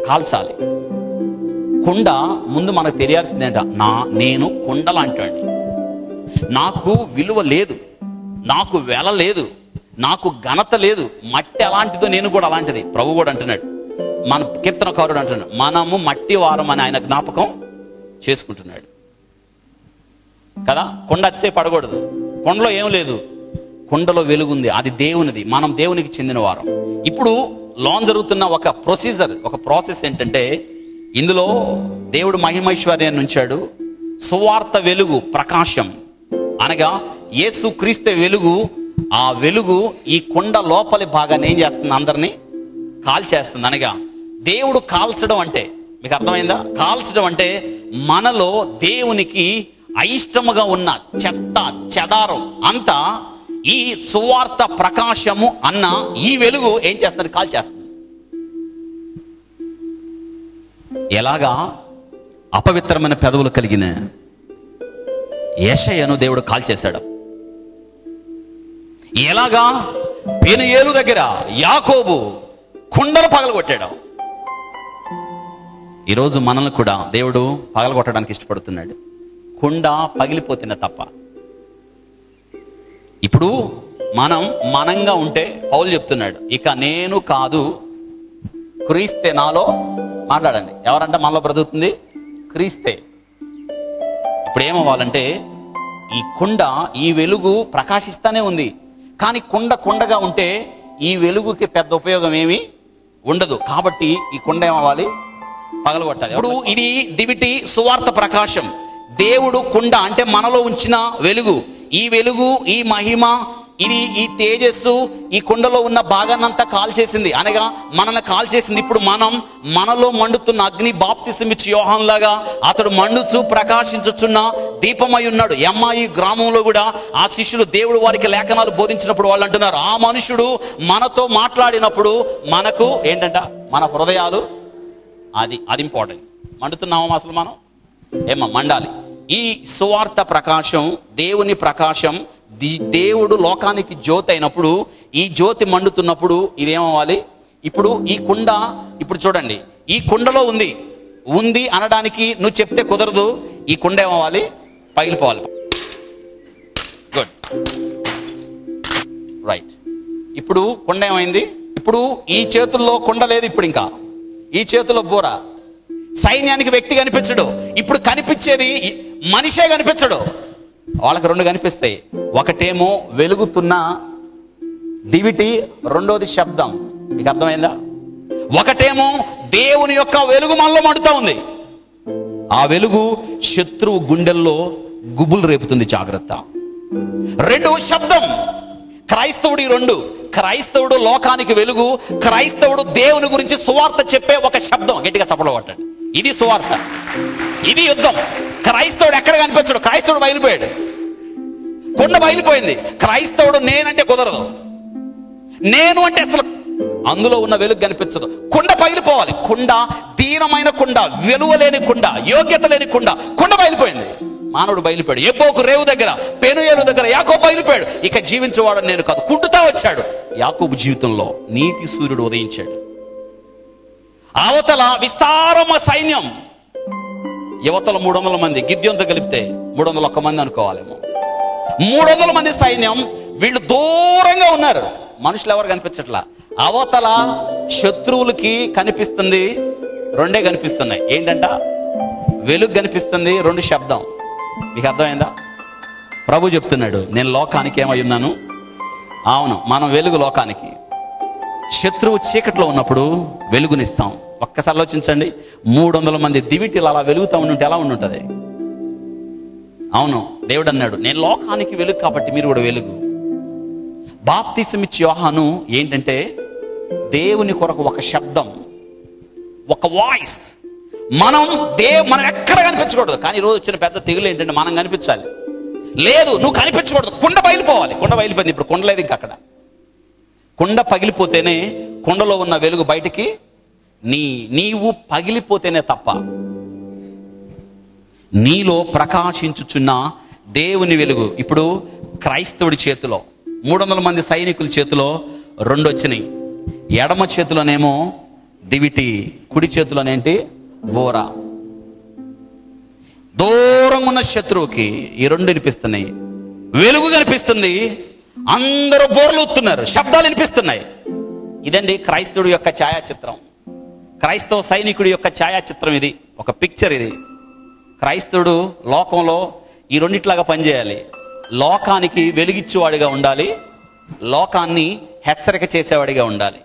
కాల్చాలి. కుండ ముందు మనకు తెలియాల్సిందేంట, నేను కుండ లాంటివాడిని, నాకు విలువ లేదు, నాకు వెల లేదు, నాకు ఘనత లేదు. మట్టి అలాంటిదో నేను కూడా అలాంటిది. ప్రభు కూడా అంటున్నాడు, మన కీర్తనకారుడు అంటున్నాడు, మనము మట్టి వారం అని ఆయన జ్ఞాపకం చేసుకుంటున్నాడు కదా. కుండ అతిసేపు పడకూడదు. కుండలో ఏం లేదు, కుండలో వెలుగుంది, అది దేవునిది, మనం దేవునికి చెందిన వారం. ఇప్పుడు లోన్ జరుగుతున్న ఒక ప్రాసెస్ ఏంటంటే, ఇందులో దేవుడు మహిమైశ్వర్యాన్ని ఉంచాడు. సువార్త వెలుగు, ప్రకాశం అనగా యేసు క్రీస్తు వెలుగు. ఆ వెలుగు ఈ కుండ లోపలి భాగాన్ని ఏం చేస్తుంది, అందరినీ కాల్చేస్తుంది. అనగా దేవుడు కాల్చడం అంటే మీకు అర్థమైందా? కాల్చడం అంటే మనలో దేవునికి అయిష్టముగా ఉన్న చెత్త చెదారం అంతా ఈ సువార్త ప్రకాశము అన్న ఈ వెలుగు ఏం చేస్తుంది, కాల్చేస్తుంది. ఎలాగా? అపవిత్రమైన పెదవులు కలిగిన యెషయాను దేవుడు కాల్చేశాడు. ఎలాగా? పెనుయేలు దగ్గర యాకోబు కుండలు పగలగొట్టాడు. ఈరోజు మనల్ని కూడా దేవుడు పగలగొట్టడానికి ఇష్టపడుతున్నాడు, కుండ పగిలిపోతున్న తప్ప. ఇప్పుడు మనంగా ఉంటే పౌలు చెప్తున్నాడు, ఇక నేను కాదు క్రీస్తే నాలో. మాట్లాడండి, ఎవరంటే మనలో బ్రతుకుతుంది? క్రీస్తే. ఇప్పుడు ఏమవ్వాలంటే, ఈ కుండ ఈ వెలుగు ప్రకాశిస్తానే ఉంది, కానీ కుండగా ఉంటే ఈ వెలుగుకి పెద్ద ఉపయోగం ఏమీ ఉండదు. కాబట్టి ఈ కుండ ఏమవ్వాలి, పగలగొట్టాలి. ఇప్పుడు ఇది దివిటి సువార్త ప్రకాశం. దేవుడు కుండ అంటే మనలో ఉంచిన వెలుగు. ఈ వెలుగు, ఈ మహిమ, ఇది ఈ తేజస్సు ఈ కుండలో ఉన్న భాగాన్నంతా కాల్చేసింది, అనగా మనల్ని కాల్చేసింది. ఇప్పుడు మనలో మండుతున్న అగ్ని బాప్తిసమిచ్చి యోహాను లాగా అతడు మండుచు ప్రకాశించుచున్న దీపమై ఉన్నాడు. ఎమ్మాయి గ్రామంలో కూడా ఆ శిష్యులు దేవుడు వారికి లేఖనాలు బోధించినప్పుడు వాళ్ళు అంటున్నారు, ఆ మనుషుడు మనతో మాట్లాడినప్పుడు మనకు ఏంటంట, మన హృదయాలు అది ఇంపార్టెంట్. మండుతున్నామా అసలు మనం? మండాలి. ఈ సువార్త ప్రకాశం, దేవుని ప్రకాశం, దేవుడు లోకానికి జ్యోతి అయినప్పుడు, ఈ జ్యోతి మండుతున్నప్పుడు ఇదేమవ్వాలి? ఇప్పుడు ఈ కుండ, ఇప్పుడు చూడండి, ఈ కుండలో ఉంది అనడానికి నువ్వు చెప్తే కుదరదు. ఈ కుండ ఏమవ్వాలి? పగిలిపోవాలి. Good, right. ఇప్పుడు కుండ ఏమైంది? ఇప్పుడు ఈ చేతుల్లో కుండ లేదు, ఇప్పుడు ఇంకా ఈ చేతిలో బూర. సైన్యానికి వ్యక్తి కనిపించడు, ఇప్పుడు కనిపించేది మనిషే కనిపించడు. వాళ్ళకి రెండు కనిపిస్తాయి, ఒకటేమో వెలుగుతున్న దివిటి, రెండోది శబ్దం. మీకు అర్థమైందా? ఒకటేమో దేవుని యొక్క వెలుగు మనలో మండుతా ఉంది, ఆ వెలుగు శత్రువు గుండెల్లో గుబులు రేపుతుంది, జాగ్రత్త. రెండు శబ్దం. క్రైస్తవుడు ఈ రెండు, క్రైస్తవుడు లోకానికి వెలుగు, క్రైస్తవుడు దేవుని గురించి సువార్త చెప్పే ఒక శబ్దం. గట్టిగా చప్పట్లు కొట్టండి. ఇది సువార్త, ఇది యుద్ధం. క్రైస్తవుడు ఎక్కడ కనిపించడు, క్రైస్తవుడు బయలుపోయాడు, కుండ బయలుపోయింది. క్రైస్తవుడు నేనంటే కుదరదు, నేను అంటే అసలు అందులో ఉన్న వెలుగు కనిపించదు. కుండ పగిలిపోవాలి. కుండ దీనమైన కుండ, విలువ లేని కుండ, యోగ్యత లేని కుండ బయలుపోయింది. మానవుడు బయలుపోయాడు. ఎబ్బోకు రేవు దగ్గర, పెనుయేలు దగ్గర యాకోబు బయలుపోయాడు. ఇక జీవించేవాడు నేను కాదు, కుంటుతా వచ్చాడు. యాకోబు జీవితంలో నీతి సూర్యుడు ఉదయించాడు. అవతల విస్తారమ సైన్యం, యువతల 300 మంది, గిద్యోనుతో కలిపితే 301 మంది అనుకోవాలేమో. 300 మంది సైన్యం. వీళ్ళు దూరంగా ఉన్నారు, మనుషులు ఎవరు కనిపించట్లా. అవతల శత్రువులకి కనిపిస్తుంది, రెండే కనిపిస్తున్నాయి. ఏంటంట? వెలుగు కనిపిస్తుంది, రెండు శబ్దం. మీకు అర్థమైందా? ప్రభు చెప్తున్నాడు, నేను లోకానికి ఏమై ఉన్నాను? అవును, మనం వెలుగు లోకానికి. శత్రువు చీకట్లో ఉన్నప్పుడు వెలుగునిస్తాం. ఒక్కసారి ఆలోచించండి, 300 మంది దివిటీలు అలా వెలుగుతూ ఉంటే ఎలా ఉండుంటుంది? అవును, దేవుడు అన్నాడు, నేను లోకానికి వెలుగు కాబట్టి మీరు కూడా వెలుగు. బాప్తిసమిచ్చి యోహాను ఏంటంటే, దేవుని కొరకు ఒక శబ్దం, ఒక వాయిస్, మనం ఎక్కడ కనిపించకూడదు. కానీ ఈరోజు వచ్చిన పెద్ద తెగులు ఏంటంటే మనం కనిపించాలి. లేదు, నువ్వు కనిపించకూడదు, కుండ బయలుపోవాలి. కుండ బయలుపోయింది, ఇప్పుడు కుండ లేదు ఇంక అక్కడ. కుండ పగిలిపోతేనే కుండలో ఉన్న వెలుగు బయటికి, నీవు పగిలిపోతేనే తప్ప నీలో ప్రకాశించుచున్న దేవుని వెలుగు. ఇప్పుడు క్రైస్తవుడి చేతిలో 300 మంది సైనికుల చేతిలో 2 వచ్చినాయి. ఎడమ చేతిలోనేమో దివిటి, కుడి చేతిలోనేంటి బోర. దూరంగా ఉన్న శత్రువుకి ఈ 2 వినిపిస్తున్నాయి. వెలుగు కనిపిస్తుంది, అందరూ బోర్లు ఊతున్నారు, శబ్దాలు వినిపిస్తున్నాయి. ఇదండి క్రైస్తవుడి యొక్క ఛాయాచిత్రం, క్రైస్తవ సైనికుడి యొక్క ఛాయాచిత్రం. ఇది ఒక పిక్చర్. ఇది క్రైస్తవుడు లోకంలో ఈ రెండిట్లాగా పనిచేయాలి. లోకానికి వెలిగిచ్చేవాడిగా ఉండాలి, లోకాన్ని హెచ్చరిక చేసేవాడిగా ఉండాలి.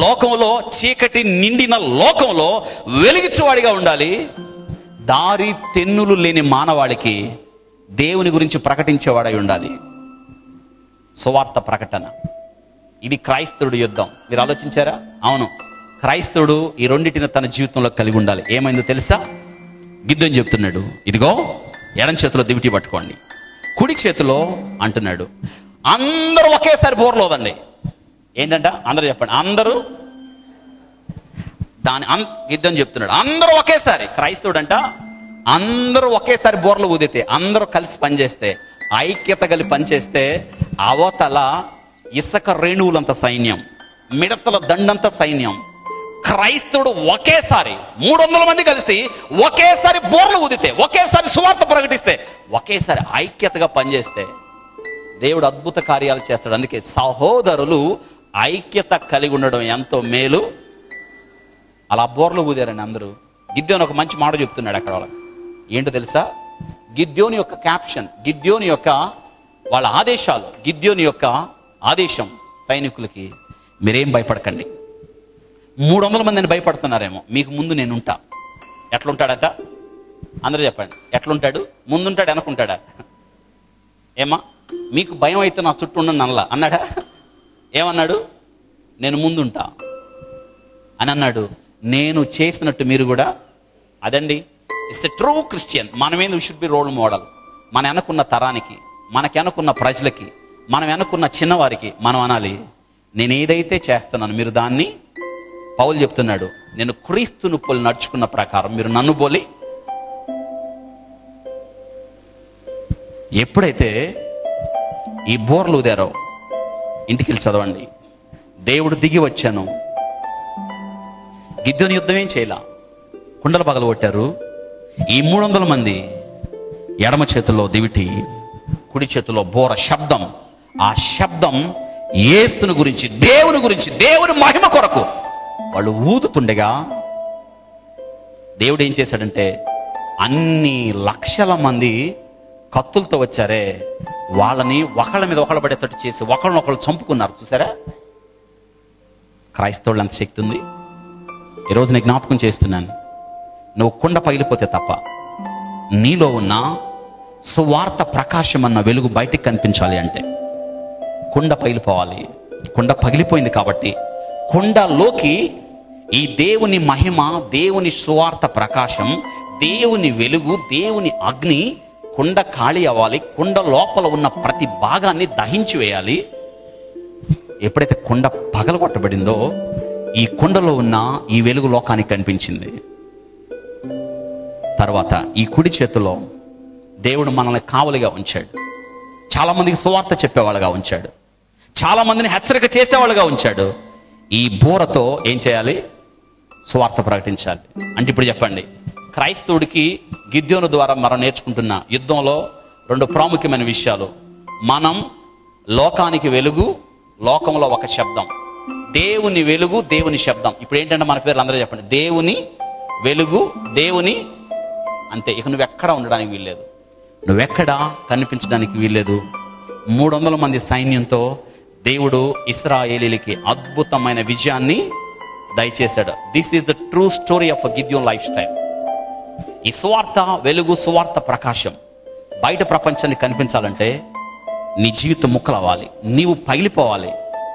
లోకంలో చీకటి నిండిన లోకంలో వెలిగిచ్చేవాడిగా ఉండాలి. దారి తెన్నులు లేని మానవాళికి దేవుని గురించి ప్రకటించేవాడై ఉండాలి. సువార్త ప్రకటన, ఇది క్రైస్తవుడి యుద్ధం. మీరు ఆలోచించారా? అవును, క్రైస్తవుడు ఈ రెండింటిని తన జీవితంలో కలిగి ఉండాలి. ఏమైందో తెలుసా? గిద్యోను చెప్తున్నాడు, ఇదిగో ఎడం చేతిలో దివిటి పట్టుకోండి, కుడి చేతిలో అంటున్నాడు. అందరూ ఒకేసారి బోర్లోదండి. ఏంటంట? అందరూ చెప్పండి. అందరూ గిద్యోను చెప్తున్నాడు, అందరూ ఒకేసారి. క్రైస్తవుడు అంట అందరూ ఒకేసారి బోర్లు ఊదితే, అందరూ కలిసి పనిచేస్తే, ఐక్యత కలిసి పనిచేస్తే, అవతల ఇసుక రేణువులంత సైన్యం, మిడతల దండంత సైన్యం. క్రైస్తవుడు ఒకేసారి 300 మంది కలిసి ఒకేసారి బోర్లు ఊదితే, ఒకేసారి సువార్త ప్రకటిస్తే, ఒకేసారి ఐక్యతగా పనిచేస్తే దేవుడు అద్భుత కార్యాలు చేస్తాడు. అందుకే సహోదరులు ఐక్యత కలిగి ఉండడం ఎంతో మేలు. అలా బోర్లు ఊదారండి అందరూ. గిద్యోను ఒక మంచి మాట చెప్తున్నాడు అక్కడ వాళ్ళకి. ఏంటో తెలుసా? గిద్యోని యొక్క క్యాప్షన్, గిద్యోని యొక్క వాళ్ళ ఆదేశాలు, గిద్యోని యొక్క ఆదేశం సైనికులకి, మీరేం భయపడకండి. 300 మందిని భయపడుతున్నారేమో, మీకు ముందు నేను ఉంటా. ఎట్లుంటాడట? అందరూ చెప్పండి. ఎట్లుంటాడు? ముందుంటాడు, వెనకుంటాడా? ఏమా మీకు భయం అయితే నా చుట్టూ ఉన్న నల్లా అన్నాడా? ఏమన్నాడు? నేను ముందుంటా అని అన్నాడు. నేను చేసినట్టు మీరు కూడా. అదండి ఇట్స్ ఎ ట్రూ క్రిస్టియన్. మనమేంది, we should be role model. మన వెనకున్న తరానికి, మనకి వెనకున్న ప్రజలకి, మనం వెనకున్న చిన్నవారికి మనం అనాలి, నేను ఏదైతే చేస్తున్నాను మీరు దాన్ని. పౌలు చెప్తున్నాడు, నేను క్రీస్తును పోలి నడుచుకున్న ప్రకారం మీరు నన్ను పోలి. ఎప్పుడైతే ఈ బోర్లు ఊదారో, ఇంటికి వెళ్ళి చదవండి, దేవుడు దిగి వచ్చాను. గిద్యోను యుద్ధం ఏం చేయాల, కుండలు పగలు కొట్టారు. ఈ 300 మంది ఎడమ చేతుల్లో దివిటి, కుడి చేతుల్లో బోర. శబ్దం, ఆ శబ్దం యేసుని గురించి, దేవుని గురించి, దేవుని మహిమ కొరకు వాళ్ళు ఊదుతుండగా దేవుడు ఏం చేశాడంటే, అన్ని లక్షల మంది కత్తులతో వచ్చారే, వాళ్ళని ఒకళ్ళ మీద ఒకళ్ళు పడేటట్టు చేసి ఒకళ్ళనొకళ్ళు చంపుకున్నారు. చూసారా? క్రైస్తవులు అంత శక్తి ఉంది. ఈరోజు నేను జ్ఞాపకం చేస్తున్నాను, నువ్వు కుండ పగిలిపోతే తప్ప నీలో ఉన్న సువార్త ప్రకాశం అన్న వెలుగు బయటికి కనిపించాలి అంటే కుండ పగిలిపోవాలి. కుండ పగిలిపోయింది కాబట్టి కుండలోకి ఈ దేవుని మహిమ, దేవుని సువార్త ప్రకాశం, దేవుని వెలుగు, దేవుని అగ్ని కుండ ఖాళీ అవ్వాలి. కుండ లోపల ఉన్న ప్రతి భాగాన్ని దహించి వేయాలి. ఎప్పుడైతే కుండ పగలగొట్టబడిందో, ఈ కుండలో ఉన్న ఈ వెలుగు లోకానికి కనిపించింది. తర్వాత ఈ కుడి చేతిలో దేవుడు మనల్ని కావలిగా ఉంచాడు. చాలా మందికి సువార్త చెప్పేవాళ్ళుగా ఉంచాడు, చాలా మందిని హెచ్చరిక చేసేవాళ్ళుగా ఉంచాడు. ఈ బోరతో ఏం చేయాలి? సువార్త ప్రకటించాలి. అంటే ఇప్పుడు చెప్పండి, క్రైస్తవుడికి గిద్యోను ద్వారా మనం నేర్చుకుంటున్న యుద్ధంలో 2 ప్రాముఖ్యమైన విషయాలు. మనం లోకానికి వెలుగు, లోకంలో ఒక శబ్దం. దేవుని వెలుగు, దేవుని శబ్దం. ఇప్పుడు ఏంటంటే మన పేర్లు అందరూ చెప్పండి, దేవుని వెలుగు, దేవుని. అంతే. ఇక నువ్వెక్కడ ఉండడానికి వీల్లేదు, నువ్వెక్కడా కనిపించడానికి వీల్లేదు. 300 మంది సైన్యంతో దేవుడు ఇశ్రాయేలీలకి అద్భుతమైన విజయాన్ని దయచేశాడు. This is the true story of Gideon lifestyle. ఈ సువార్త వెలుగు, సువార్త ప్రకాశం బయట ప్రపంచానికి కనిపించాలంటే నీ జీవితం ముక్కలవ్వాలి, నీవు పగిలిపోవాలి.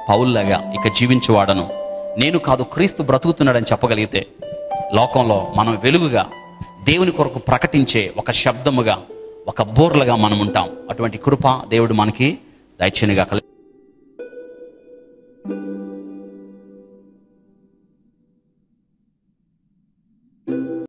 పౌల్లాగా ఇక జీవించేవాడను నేను కాదు, క్రీస్తు బ్రతుకుతున్నాడని చెప్పగలిగితే లోకంలో మనం వెలుగుగా దేవుని కొరకు ప్రకటించే ఒక శబ్దముగా, ఒక బోర్లుగా మనం ఉంటాం. అటువంటి కృప దేవుడు మనకి దయచేయనుగా.